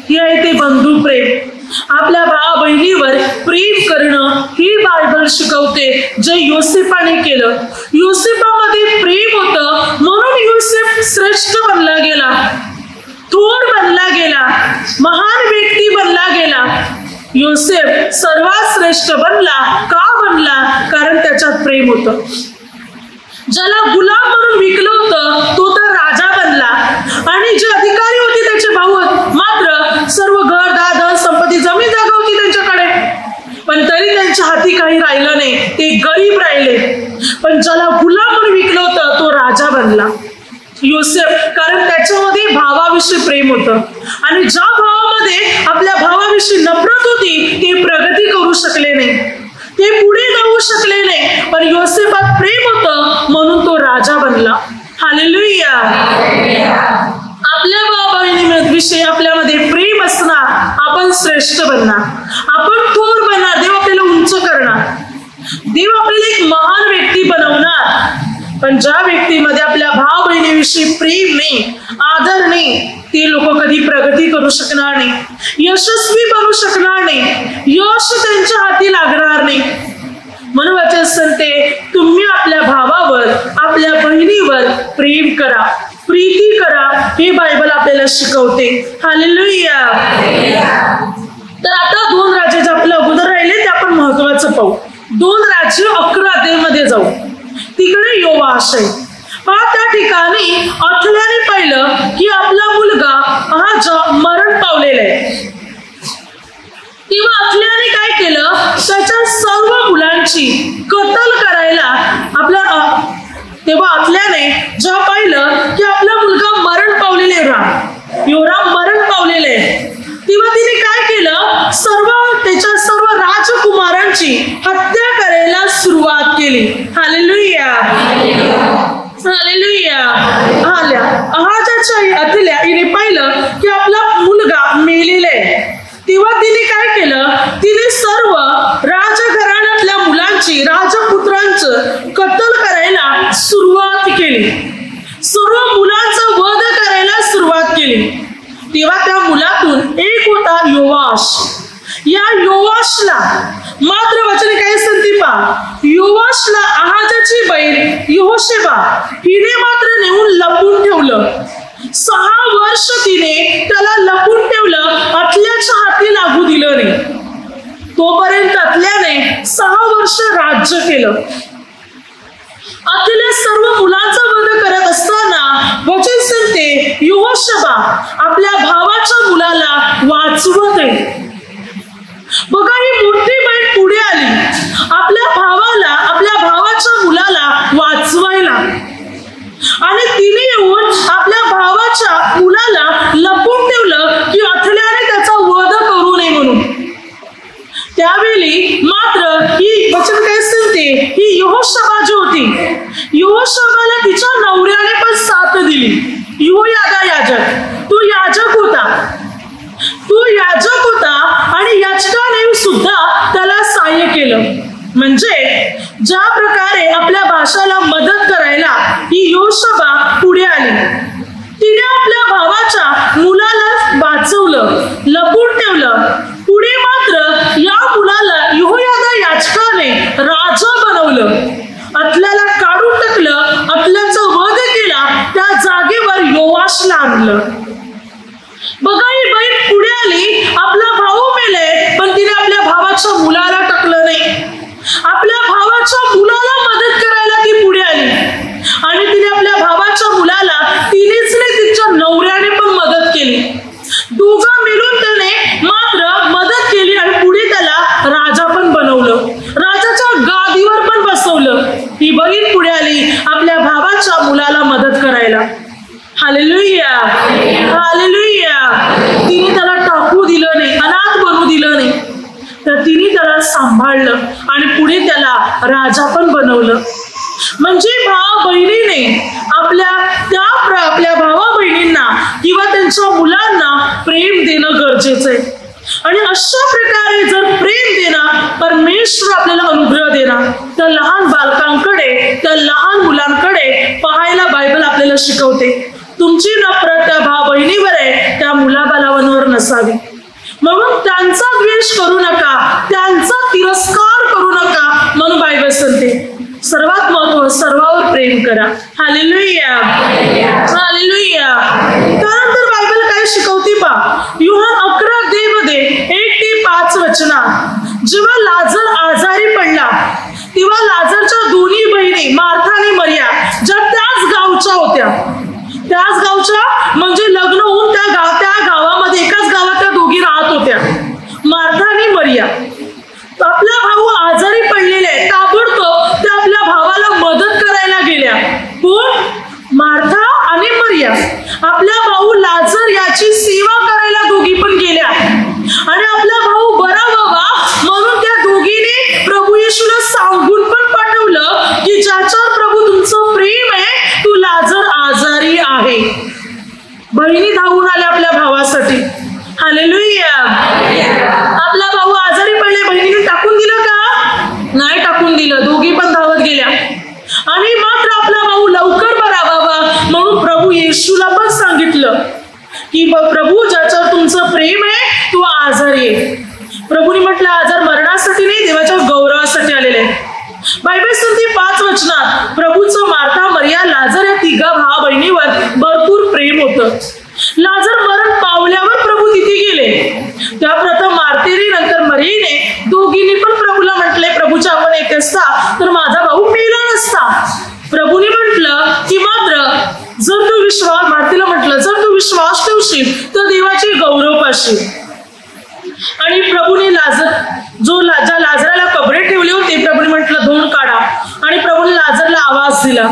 हे आहे ते बंधू प्रेम. आपल्या भावा बहिणीवर प्रेम करणं ही बायबल शिकवते, जे योसेफाने केलं. योसेफामध्ये प्रेम होतं म्हणून योसेफ श्रेष्ठ बनला गेला, थोर बनला गेला, महान व्यक्ती बनला गेला. योसेफ सर्वात श्रेष्ठ बनला. का बनला? कारण त्याच्यात प्रेम होतं. ज्याला गुलाम म्हणून विकलं होतं तो तर राजा बनला, आणि जे अधिकारी होते त्याचे भाऊ मात्र सर्व घर, दार, संपत्ती, जमीन जागा होती त्यांच्याकडे, पण तरी त्यांच्या हाती काही राहिलं नाही, ते गरीब राहिले. पण ज्याला गुलाम म्हणून विकलं होतं तो राजा बनला, योसेफ, कारण त्याच्यामध्ये भावाविषयी प्रेम होतं. आणि ज्या भावामध्ये आपल्या भावाविषयी नफरत होती ते प्रगती करू शकले नाही, ते पुढे जाऊ शकले नाही. पण योसेफात प्रेम होतं म्हणून तो राजा बनला. हालेलुया. आपल्या भावा बहिणीविषयी आपल्यामध्ये प्रेम असणार, आपण श्रेष्ठ बनणार, आपण थोर बनणार, देव आपल्याला उंच करणार, देव आपल्याला एक महान व्यक्ती बनवणार. पण ज्या व्यक्तीमध्ये आपल्या भाव बहिणीविषयी प्रेम नाही, आदर नाही, ते लोक कधी प्रगती करू शकणार नाही, यशस्वी बनू शकणार नाही, यश त्यांच्या हाती लागणार नाही. म्हणून वचन सांगते, तुम्ही आपल्या भावावर आपल्या बहिणीवर प्रेम करा, प्रीती करा, हे बायबल आपल्याला शिकवते. हालेलुया. तर आता 2 राज्य जे आपल्या अगोदर राहिले ते आपण महत्वाचं पाहू. 2 राज्य 11 अध्यायामध्ये जाऊ. तिकडे योवाश आहे. त्या ठिकाणी अथल्याने पाहिलं की आपला मुलगा हा मरण पावलेला आहे. तेव्हा अथल्याने काय केलं, त्याच्या सर्व मुलांची कत्तल करायला तेव्हा अथल्याने जेव्हा पाहिलं की आपला मुलगा मरण पावलेले, योराम मरण पावलेले, तेव्हा तिने काय केलं, त्याच्या सर्व राजकुमारांची हत्या करायला सुरुवात केली. हालेलुया. हालेलुया. अहाजाच्या अथल्या हिने पाहिलं की आपला मुलगा मेलेला आहे. तेव्हा तिने काय केलं, तिने सर्व राजघराण्यातल्या मुलांची, राजपुत्रांचं कत्तल करायला सुरुवात केली. सर्व मुलांचा वध करायला सुरुवात केली. तेव्हा त्या मुलातून एक होता योवाश. या योवाशला मात्र वचन काय सांगते पहा, योवाशला आहाजाची बहीण यहोशेबा हिने मात्र नेऊन लपून ठेवलं. 6 वर्ष तिने त्याला लपून ठेवलं, अथल्याच्या हाती लागू दिलं नाही. तोपर्यंत अथल्याने 6 वर्ष राज्य केलं. अथल्या सर्व मुलांचा वध करत असताना वचन सांगते, यहोशेबा आपल्या भावाच्या मुलाला वाचवत आहे. बघा, ही मोठी बहीण पुढे आली आपल्या भावाच्या मुलाला वाचवायला, आणि तिने येऊन आपल्या भावाच्या मुलाला लपून ठेवलं की अथल्याने त्याचा वध करू नये म्हणून. त्यावेळी मात्र ही वचन काय सांगते, ही यहोशेबा जी होती, यहोशेबाला तिच्या नवऱ्याने पण साथ दिली. यहोयादा याजक, तो याजक होता आणि याजकाने सुद्धा त्याला सहाय्य केलं. म्हणजे ज्या प्रकारे आपल्या भाषाला मदत करायला ही यहोशेबा पुढे आली, तिने आपल्या भावाच्या मुलाला वाचवलं, लपून ठेवलं. पुढे मात्र या मुलाला यहोयादा याजकाने राजा बनवलं, अथल्याला काढून टाकलं, अथल्याचा वध केला, त्या जागेवर योवाशला आणलं. बघा, ही बहीण पुढे आली, आपला भाऊ मेले पण तिने आपल्या भावाच्या मुलाला टाकलं नाही. आपल्या भावाच्या मुलाला मदत करायला ती पुढे आली, आणि तिने आपल्या भावाच्या मुलाला तिनेच नाही, तिच्या नवऱ्याने पण मदत केली. दोघं मिळून त्याने मात्र मदत केली आणि पुढे त्याला राजा पण बनवलं, राजाच्या गादीवर पण बसवलं. ही बहीण पुढे आली आपल्या भावाच्या मुलाला मदत करायला. हालेलुया. हालेलुया. तिने त्याला टाकू दिलं नाही, अनाथ बनू दिलं नाही, तर तिने त्याला सांभाळलं आणि पुढे त्याला राजा पण बनवलं. म्हणजे भावा बहिणीने आपल्या भावा बहिणींना किंवा त्यांच्या मुलांना प्रेम देणं गरजेचं आहे. आणि अशा प्रकारे जर प्रेम देणं, परमेश्वर आपल्याला अनुग्रह देणार, त्या लहान बालकांकडे, त्या लहान मुलांकडे पाहायला बायबल आपल्याला शिकवते. तुमची नफरत त्या भाव बहिणीवर आहे, त्या मुलाबालांवर नसावी. म्हणून त्यांचा द्वेष करू नका, त्यांचा तिरस्कार करू नका, म्हणून बायबल सांगते. सर्वात महत्त्व, सर्वावर प्रेम करा. हालेलुया. हालेलुया. त्यानंतर बायबल काय शिकवते पहा, योहान 11 अध्यायामध्ये 1 ते 5 वचनात जेव्हा लाजर आजारी पडला, तेव्हा लाजरच्या दोन्ही बहिणी मार्था आणि मरिया, ज्या त्याच गावच्या होत्या, त्याच गावच्या म्हणजे लग्न होऊन त्या गावामध्ये, एकाच गावात त्या दोघी राहत होत्या, मार्था आणि मरिया. आपला भाऊ आजारी पडलेले आहे, ताबडतोब त्या आपल्या भावाला मदत करायला गेल्या. कोण? मार्था आणि मरिया. आपल्या भाऊ लाजर याची सेवा करायला दोघी पण गेल्या, आणि आपला भाऊ बरा व्हावा म्हणून त्या दोघीने प्रभू येशूला सांगून पण पाठवलं की ज्याच्यावर प्रभू तुमचं प्रेम आहे, तू लाजर आजारी आहे. बहिणी धावून आल्या आपल्या भावासाठी. हालेलुया. आपला भाऊ आजारी पडले, बहिणीने टाकून दिलं का? नाही टाकून दिलं. दोघी पण धावत गेल्या, आणि मात्र आपला भाऊ लवकर बरा व्हावा म्हणून प्रभू येशूला पण सांगितलं की प्रभू ज्याच्यावर तुमचं प्रेम आहे तो आजारी आहे. प्रभूने म्हटलं आजार मरणासाठी नाही, देवाच्या गौरवासाठी आलेले आहे. बायबल सांगते 5 वचनात प्रभूचं मार्था, मरिया, लाजर या 3 भावा बहिणीवर भरपूर प्रेम होतं. लाजर मरण पावल्यावर प्रभू तिथे गेले. त्या प्रथम मार्थेने नंतर मरियेने दोघींनी पण प्रभूला म्हटले, प्रभूच्या आपण येत असता तर माझा भाऊ मेला नसता. प्रभूने म्हटलं की मात्र जर तू विश्वास, मार्थेला म्हटलं जर तू विश्वास ठेवशील तर देवाची गौरव पाशील. आणि प्रभूने ज्या लाजराला कबरे ठेवले होते, प्रभूने म्हटलं धोंड काढा. आणि प्रभूने लाजरला आवाज दिला.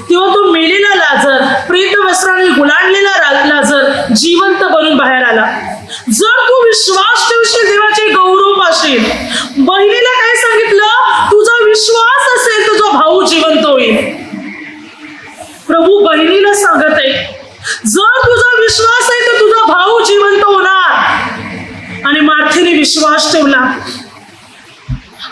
तेव्हा तो मेलेला लाजर, प्रेत वस्त्राने गुलांडलेला लाजर जिवंत बनून बाहेर आला. जर तू विश्वास ठेवशील देवाचे गौरव पाशील. बहिणीला काय सांगितलं? तुझा विश्वास असेल तुझा भाऊ जिवंत होईल. प्रभू बहिणीला सांगत आहे, जर तुझा विश्वास आहे तर तुझा भाऊ जिवंत होणार. आणि मार्थेने विश्वास ठेवला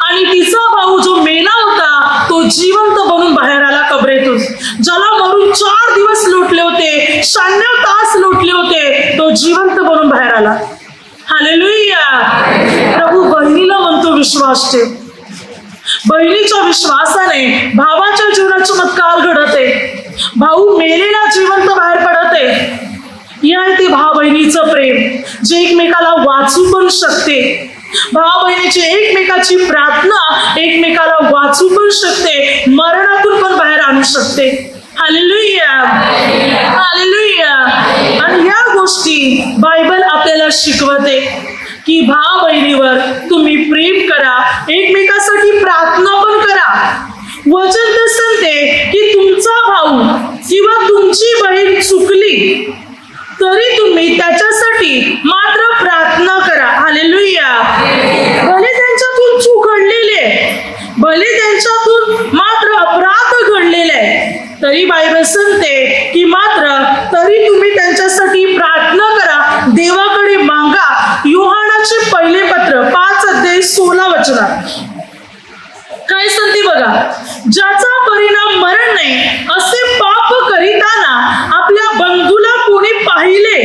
आणि तिचा भाऊ जो मेला होता तो जिवंत बनून बाहेर आला कबरेतून. ज्याला मरून 4 दिवस लोटले होते, 96 तास लोटले होते, तो जिवंत बनून बाहेर आला. हालेलुया. प्रभू बहिणीला म्हणतो विश्वास ठेव. बहिणीच्या विश्वासाने भावाच्या जीवनात चमत्कार घडत आहे. भाऊ मेलेला जिवंत बाहेर पडत आहे. या ते भाव बहिणीचं प्रेम जे एकमेकाला वाचू पण शकते. भाव बहिणीची एकमेकाची प्रार्थना एकमेकाला वाचू पण शकते, मरणातून पण बाहेर आणू शकते. Hallelujah, hallelujah. आणि या गोष्टी बायबल आपल्याला शिकवते की भाव बहिणीवर तुम्ही प्रेम करा, एकमेकासाठी प्रार्थना पण करा. वचन तर सांगते की तुमचा भाऊ किंवा तुमची बहीण चुकली तरी तुम्ही त्याच्यासाठी मात्र प्रार्थना करा. हालेलुया. भले त्यांच्यातून चूक घडलेली आहे, भले त्यांच्यातून मात्र अपराध घडलेले आहे, तरी बायबल सांगते की मात्र तरी तुम्ही त्यांच्यासाठी प्रार्थना करा, देवाकडे मागा. योहानाचे पहिले पत्र 5:16 काय सांगते बघा, ज्याचा परिणाम मरण नाही असे पाप करीताना आपल्या बंधूला कोणी पाहिले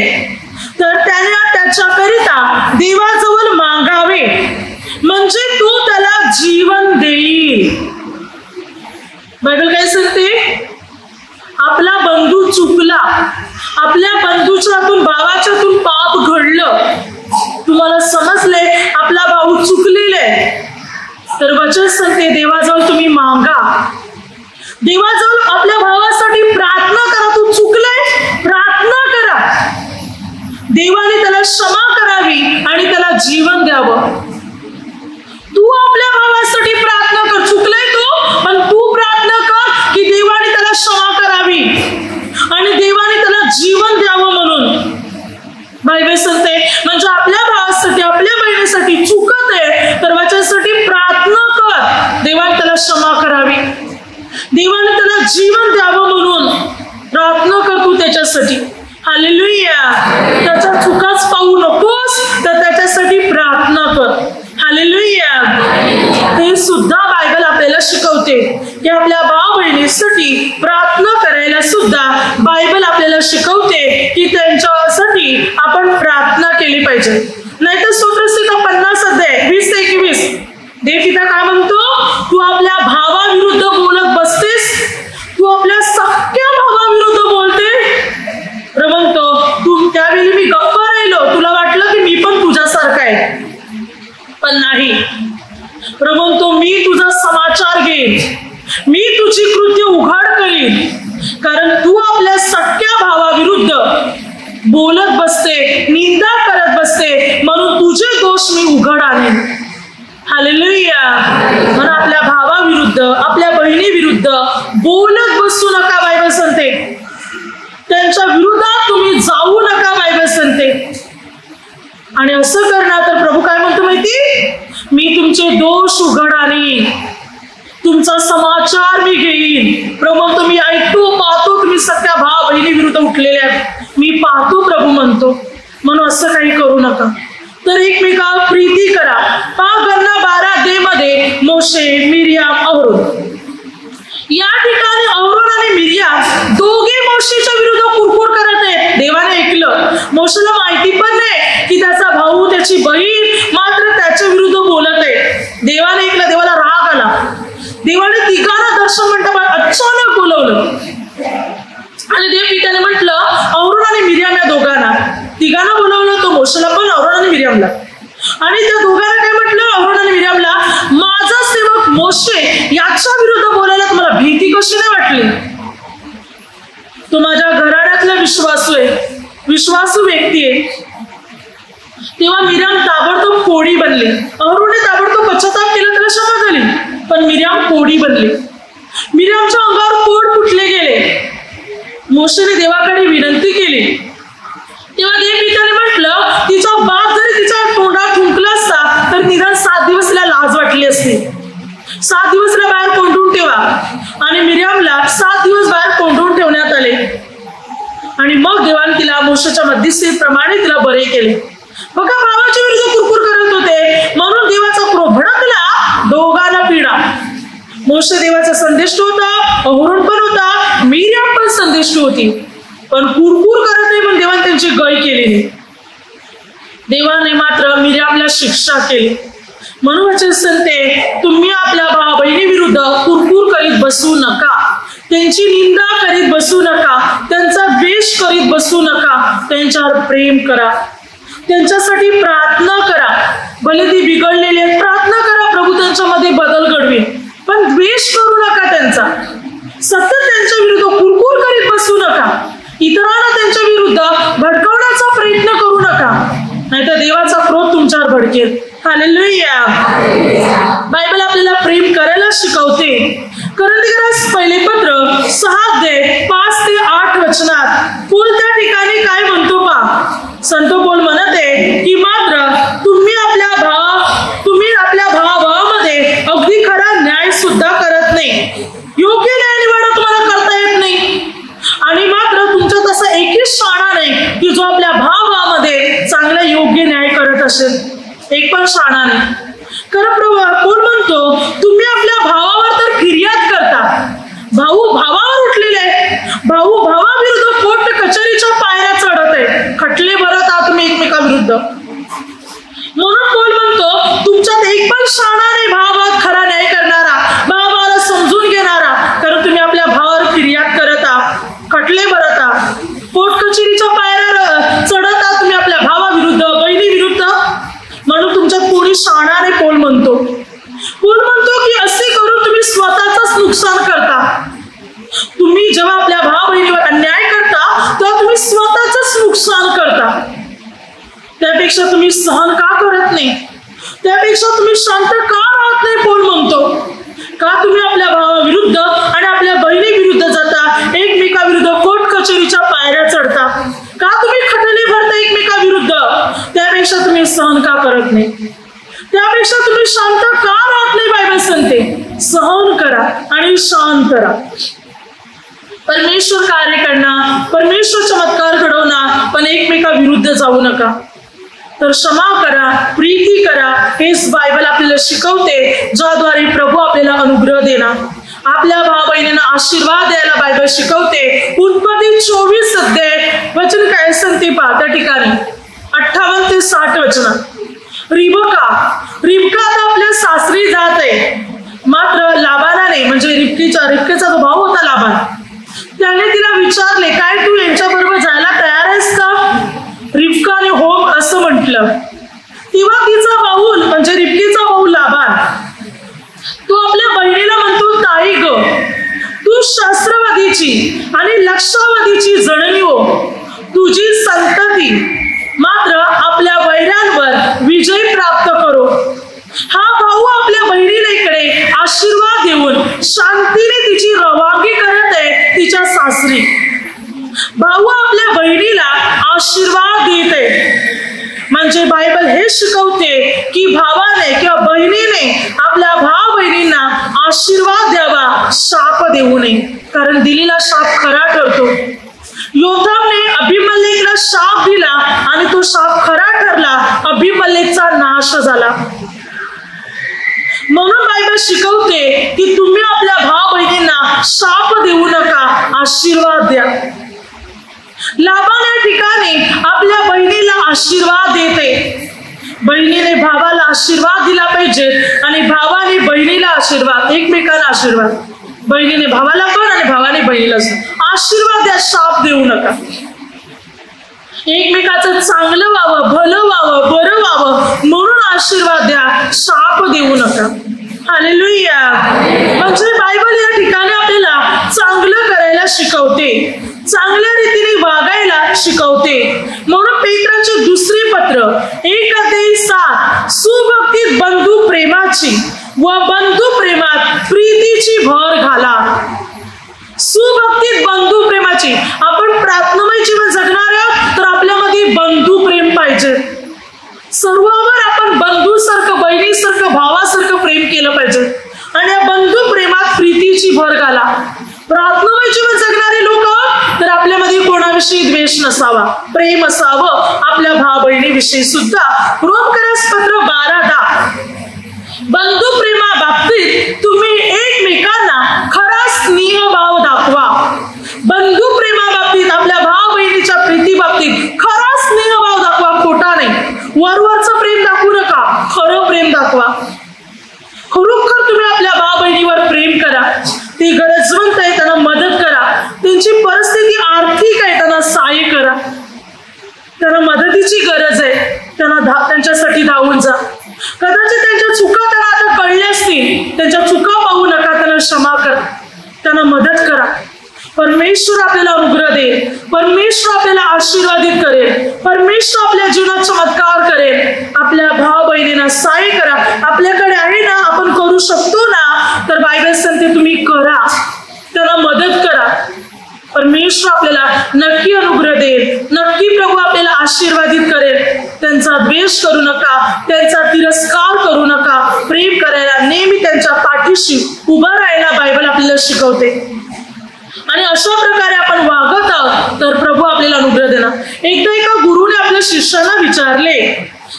तर त्याने त्याच्याकरिता देवाजवळ मागावे, म्हणजे तो त्याला जीवन देईल. बायबल काय सांगते? आपला बंधू चुकला, आपल्या बंधूच्यातून भावाच्यातून पाप घडलं, तुम्हाला समजले आपला भाऊ चुकलेले तर वचन सांगते देवाजवळ तुम्ही मागा. देवाजवळ आपल्या भावासाठी प्रार्थना करा. तू चुकलाय, प्रार्थना करा. देवाने त्याला क्षमा करावी आणि त्याला जीवन द्यावं. तू आपल्या भावासाठी प्रार्थना कर. चुकलाय तो, पण तू प्रार्थना कर की देवाने त्याला क्षमा करावी आणि देवाने त्याला जीवन द्यावं म्हणून. बायबल सांगते म्हणजे आपल्या भावासाठी आपल्या बहिणीसाठी चुकत आहे तर वचनासाठी प्रार्थना कर, देवाने त्याला क्षमा करावी, देवाने त्याला जीवन द्यावं म्हणून प्रार्थना कर तू त्याच्यासाठी. हालेलुया. त्याच्या चुकाच पाहू नकोस तर त्याच्यासाठी प्रार्थना कर. हालेलुया. हे सुद्धा बायबल आपल्याला शिकवते की आपल्या भाव बहिणीसाठी प्रार्थना करायला सुद्धा बायबल आपल्याला शिकवते की त्यांच्यासाठी आपण प्रार्थना केली पाहिजे. नाहीतर स्तोत्रसंहिता 50:20-21 देवपिता काय म्हणतो? तू आपल्या भावाविरुद्ध बोलत बसतेस, तू आपल्या सख्या भावाविरुद्ध बोलते. म्हणतो तू त्यावेळी मी गप्प राहिलो, तुला वाटलं की मी पण तुझ्यासारखा आहे, पण नाही. म्हणतो मी तुझा समाचार घेईन, मी तुझी कृत्य उघड करीन, कारण तू आपल्या सख्या भावाविरुद्ध बोलत बसते, निंदा करत बसते, म्हणून तुझे दोष मी उघड आणेन. हालेलुया. म्हणून आपल्या भावाविरुद्ध आपल्या बहिणीविरुद्ध बोलत बसू नका. बायबल सांगते त्यांच्या विरोधात तुम्ही जाऊ नका. बायबल सांगते आणि असं करणार तर प्रभू काय म्हणतो माहिती? मी तुमचे दोष उघड आणीन, तुमचा समाचार मी घेईन. प्रभू म्हणतो मी ऐकतो, पाहतो तुम्ही सख्या भाव बहिणी विरुद्ध उठलेले आहेत, मी पाहतो. प्रभू म्हणतो म्हणून असं काही करू नका, तर एकमेकावर प्रीती करा. गणना 12 मध्ये मोशे, मिरियाम, अहरोन. या ठिकाणी अहरोन आणि मिरियाम दोघे मोशेच्या विरुद्ध कुरकुर करत आहेत. देवाने ऐकलं. मोशेला माहिती पण नाही की त्याचा भाऊ त्याची बहीण मात्र त्याच्या विरुद्ध बोलत आहे. देवाने ऐकलं, देवाला राग आला. देवाने तिघांना बोलावलं होतं, मोशेला पण, आरोन आणि मिरियमला. आणि त्या दोघांना काय म्हटलं, आरोन आणि मिरियमला, माझा सेवक मोशे याच्या विरुद्ध बोलायला तुम्हाला भीती कशी नाही वाटली? तो माझ्या घराण्यातला विश्वासू आहे, विश्वासू व्यक्ती आहे. तेव्हा मिरियम ताबडतोब कोडी बनली. अहरोनने ताबडतोब पश्चाताप केला, त्याला क्षमा झाली, पण मिरियम कोडी बनली. मिरियमच्या अंगावर कोड फुटले गेले. मोशेने देवाकडे विनंती केली. तेव्हा देवदूताने म्हटलं, तिचा बाप जरी तिच्या तोंडात थुंकला असता तर निदान 7 दिवस तिला लाज वाटली असती. 7 दिवस तिला बाहेर कोंडून ठेवा. आणि मिरियमला 7 दिवस बाहेर कोंडून ठेवण्यात आले. आणि मग देवाने तिला मोशेच्या मध्यस्थीप्रमाणे तिला बरे केले. बघा, भावाच्या विरुद्ध कुरकुर करत होते म्हणून देवाचा क्रोध भडकला, दोघांना पीडा. मोशे देवाचा संदेष्ट होता, अहरोन पण होता, मिरियम पण संदेष्ट होती, पण कुरकुर करत नाही पण देवाने त्यांची गय केली नाही. देवाने मात्र मिरियमला शिक्षा केली. म्हणून वचन सांगते, तुम्ही आपल्या भावा बहिणी विरुद्ध कुरकुर करीत बसू नका, त्यांची निंदा करीत बसू नका, त्यांचा द्वेष करीत बसू नका. त्यांच्यावर प्रेम करा, त्यांच्यासाठी प्रार्थना करा. भले ती बिघडलेली आहेत, प्रार्थना करा, प्रभू त्यांच्यामध्ये बदल घडवेल, पण द्वेष करू नका त्यांचा. सतत त्यांच्या विरुद्ध कुरकुर करीत बसू नका. इतरांना त्यांच्या विरुद्ध भडकवण्याचा प्रयत्न करू नका, नाहीतर देवाचा क्रोध तुमच्यावर भडकेल. हालेलुया. बायबल आपल्याला प्रेम करायला शिकवते. कोरिन्थीकरास पहिले पत्र 6:5 ते 8 वचनात पौल त्या ठिकाणी काय म्हणतो पहा. संत पौल म्हणते की मात्र तुम्ही आपल्या भावामध्ये अगदी खरा न्याय सुद्धा करत नाही. योग्य न्याय निवाडा तुम्हाला करता येत नाही. आणि मात्र तुमचा तसा एकही शाणा नाही की जो आपल्या भावामध्ये चांगला योग्य न्याय करत असेल. एक पण शाणा नाही. कारण पौल म्हणतो तुम्ही आपल्या भावावर तर फिर्याद करता. भाऊ भावावर उठलेले आहे, भाऊ भावाविरुद्ध कोर्ट कचेरीच्या पायऱ्या चढत आहे, खटले भरत आहात तुम्ही एकमेकाविरुद्ध. म्हणून पौल म्हणतो तुमच्यात एक पण शाणा नाही भावात खरा न्याय करणारा, भावाला समजून घेणारा. कारण तुम्ही आपल्या भावावर फिर्याद करत आहात, खटले भरत आहात, कोर्ट कचेरीच्या पायऱ्या चढत आहात तुम्ही आपल्या भावाविरुद्ध, बहिणी विरुद्ध. म्हणून तुमच्यात कोणी शाणा नाही. पौल म्हणतो की असे करून तुम्ही स्वतःच नुकसान करता. तुम्ही जेव्हा आपल्या भाव बहिणीवर अन्याय करता तेव्हा तुम्ही स्वतःच नुकसान करता. त्यापेक्षा तुम्ही सहन का करत नाही, त्यापेक्षा तुम्ही शांत का राहत नाही. पौल म्हणतो का तुम्ही आपल्या भावाविरुद्ध आणि आपल्या बहिणी विरुद्ध जाता, एकमेकाविरुद्ध कोर्ट कचेरीच्या पायऱ्या चढता, का तुम्ही खटले भरता एकमेकाविरुद्ध. त्यापेक्षा तुम्ही सहन का करत नाही, त्यापेक्षा तुम्ही शांत का राहत नाही. बायबल सांगते सहन करा आणि शांत राहा. परमेश्वर कार्य करणार, परमेश्वर चमत्कार घडवणार, पण एकमेकाविरुद्ध जाऊ नका. तर क्षमा करा, प्रीती करा. हेच बायबल आपल्याला शिकवते, ज्याद्वारे प्रभू आपल्याला अनुग्रह देणार, आपल्या भाव बहिणींना आशीर्वाद द्यायला बायबल शिकवते. उत्पत्ती 24 अध्याय वचन काय सांगते पहा. त्या ठिकाणी 58 ते 60 वचनात रिबका आता आपल्या सासरी जात आहे. मात्र लाबानाने म्हणजे रिबकेचा जो भाऊ होता लाबान, त्याने तिला विचारले काय तू यांच्या बरोबर जायला तयार आहेस का. रिबकाने हो असं म्हटलं. तेव्हा तिचा भाऊ म्हणजे रिबकीचा भाऊ लाबान तो आपल्या बहिणीला म्हणतो ताई ग, तू शास्त्रवादीची आणि लक्षावादीची जननी हो. तुझी संतती मात्र आपल्या वैऱ्यांवर विजय प्राप्त करो. हा भाऊ आपल्या बहिणीकडे आशीर्वाद देऊन शांतीने तिची रवानगी करत आहे तिच्या सासरी. भाऊ आपल्या बहिणीला आशीर्वाद देते. म्हणजे बायबल हे शिकवते की भावाने किंवा बहिणीने आपल्या भाव बहिणींना आशीर्वाद द्यावा, शाप देऊ नये. कारण दिलेला शाप खरा ठरतो. योद्धाने अभिमलेकला शाप दिला आणि तो शाप खरा ठरला, अभिमलेकचा नाश झाला. म्हणून बायबल शिकवते की तुम्ही आपल्या भाव बहिणींना शाप देऊ नका, आशीर्वाद द्या. लाबान या ठिकाणी आपल्या बहिणीला आशीर्वाद देते. बहिणीने भावाला आशीर्वाद दिला पाहिजे आणि भावाने बहिणीला आशीर्वाद, एकमेकांना आशीर्वाद. बहिणीने भावाला पण आणि भावाने बहिणीला आशीर्वाद द्या, शाप देऊ नका. एकमेकाचं चांगलं व्हावं, भलं व्हावं, बरं व्हावं म्हणून आशीर्वाद द्या, शाप देऊ नका. हालेलुया. म्हणजे बायबल या ठिकाणी आपल्याला चांगलं करायला शिकवते, चांगल्या रीतीने वागायला शिकवते. म्हणून पेत्राचे दुसरे पत्र 1:7 सुभक्तीत बंधू प्रेमाची व बंधू प्रेमात प्रीतीची भर घाला. सुभक्तीत बंधू प्रेमाची. आपण प्रार्थनामय जीवन जगणार आहोत तर आपल्यामध्ये बंधू प्रेम पाहिजे. सर्वांवर आपण बंधूसारखं, बहिणीसारखं, भावासारखं प्रेम केलं पाहिजे. आणि या बंधू प्रेमात प्रीतीची भर घाला. प्रार्थनामय जीवन जगणारे लोक तर आपल्यामध्ये कोणाविषयी द्वेष नसावा, प्रेम असावं आपल्या भाव बहिणीविषयी सुद्धा. रोमकरास पत्र 12:10 बंधू प्रेमा बाबतीत तुम्ही एकमेकांना खरा स्नेहभाव दाखवा. बंधू प्रेमा बाबतीत, आपल्या भाव बहिणीच्या प्रीती बाबतीत खरा स्नेहभाव दाखवा, खोटा नाही. वरवरचं प्रेम दाखवू नका, खरं प्रेम दाखवा. खरोखर तुम्ही आपल्या भाव बहिणीवर प्रेम करा. ती गरजवंत आहे त्यांना मदत करा. त्यांची परिस्थिती आर्थिक आहे त्यांना सहाय्य करा. त्यांना मदतीची गरज आहे, त्यांच्यासाठी धावून जा. कदाचित त्यांच्या चुका त्यांना आता कळल्या असतील, त्यांच्या चुका पाहू नका, त्यांना क्षमा करा, त्यांना मदत करा. परमेश्वर आपल्याला अनुग्रह देईल, परमेश्वर आपल्याला आशीर्वादित करेल, परमेश्वर आपल्या जीवनात चमत्कार करेल. आपल्या भाव बहिणींना सहाय्य करा. आपल्याकडे आहे ना, आपण करू शकतो ना, तर बायबल सांगते तुम्ही करा, त्यांना मदत करा. परमेश्वर आपल्याला नक्की अनुग्रह देईल, नक्की प्रभू आपल्याला आशीर्वादित करेल. त्यांचा द्वेष करू नका, त्यांचा तिरस्कार करू नका. प्रेम करायला, नेहमी त्यांच्या पाठीशी उभं राहायला बायबल आपल्याला शिकवते. आणि अशा प्रकारे आपण वागत आहोत तर प्रभू आपल्याला अनुग्रह देणार. एकदा एका गुरुने आपल्या शिष्याला विचारले,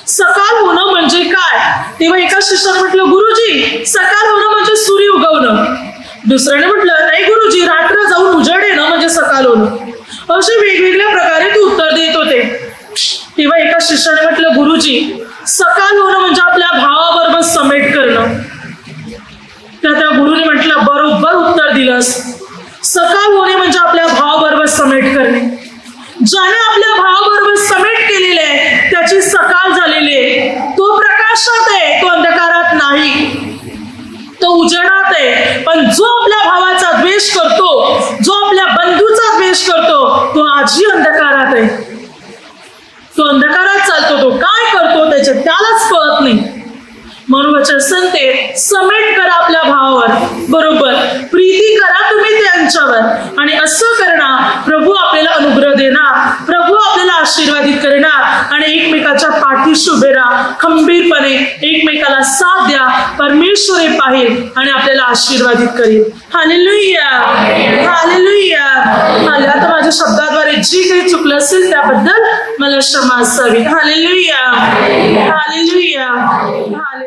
सकाळ होणं म्हणजे काय? तेव्हा एका शिष्याने म्हटलं, गुरुजी सकाळ होणं म्हणजे सूर्य उगवणं. दुसऱ्याने म्हटलं, नाही गुरुजी, रात्र जाऊन उजाड येणं म्हणजे सकाळ होणं. असे वेगवेगळ्या प्रकारे ते उत्तर देत होते. तेव्हा एका शिष्याने म्हटलं, गुरुजी सकाळ होणं म्हणजे आपल्या भावाबरोबर समेट करणं. त्या गुरुने म्हटलं, बरोबर उत्तर दिलंस. सकाळ होणे म्हणजे आपल्या भावाबरोबर समेट करणे. ज्याने आपल्या भावाबरोबर समेट केलेले आहे त्याची सकाळ झालेली आहे. तो प्रकाशात आहे, तो अंधकारात नाही, तो उजेडात आहे. पण जो आपल्या भावाचा द्वेष करतो, जो आपल्या बंधूचा द्वेष करतो, तो आजही अंधकारात आहे. तो अंधकारात चालतो. तो काय करतो त्यालाच कळत नाही. म्हणून वचन सांगते, समेट करा आपल्या भावावर, बरोबर प्रीती करा तुम्ही त्यांच्यावर. आणि असं करणार प्रभू आपल्याला अनुग्रह देणार, प्रभू आपल्याला आशीर्वादित करणार. आणि एकमेकाच्या पाठीशी उभे राहा, खंबीरपणे एकमेकाला साथ द्या. परमेश्वर हे पाहिल आणि आपल्याला आशीर्वादित करेल. Hallelujah, hallelujah. आता माझ्या शब्दाद्वारे जी काही चुकलं असेल त्याबद्दल मला क्षमा असावी. Hallelujah, hallelujah, hallelujah.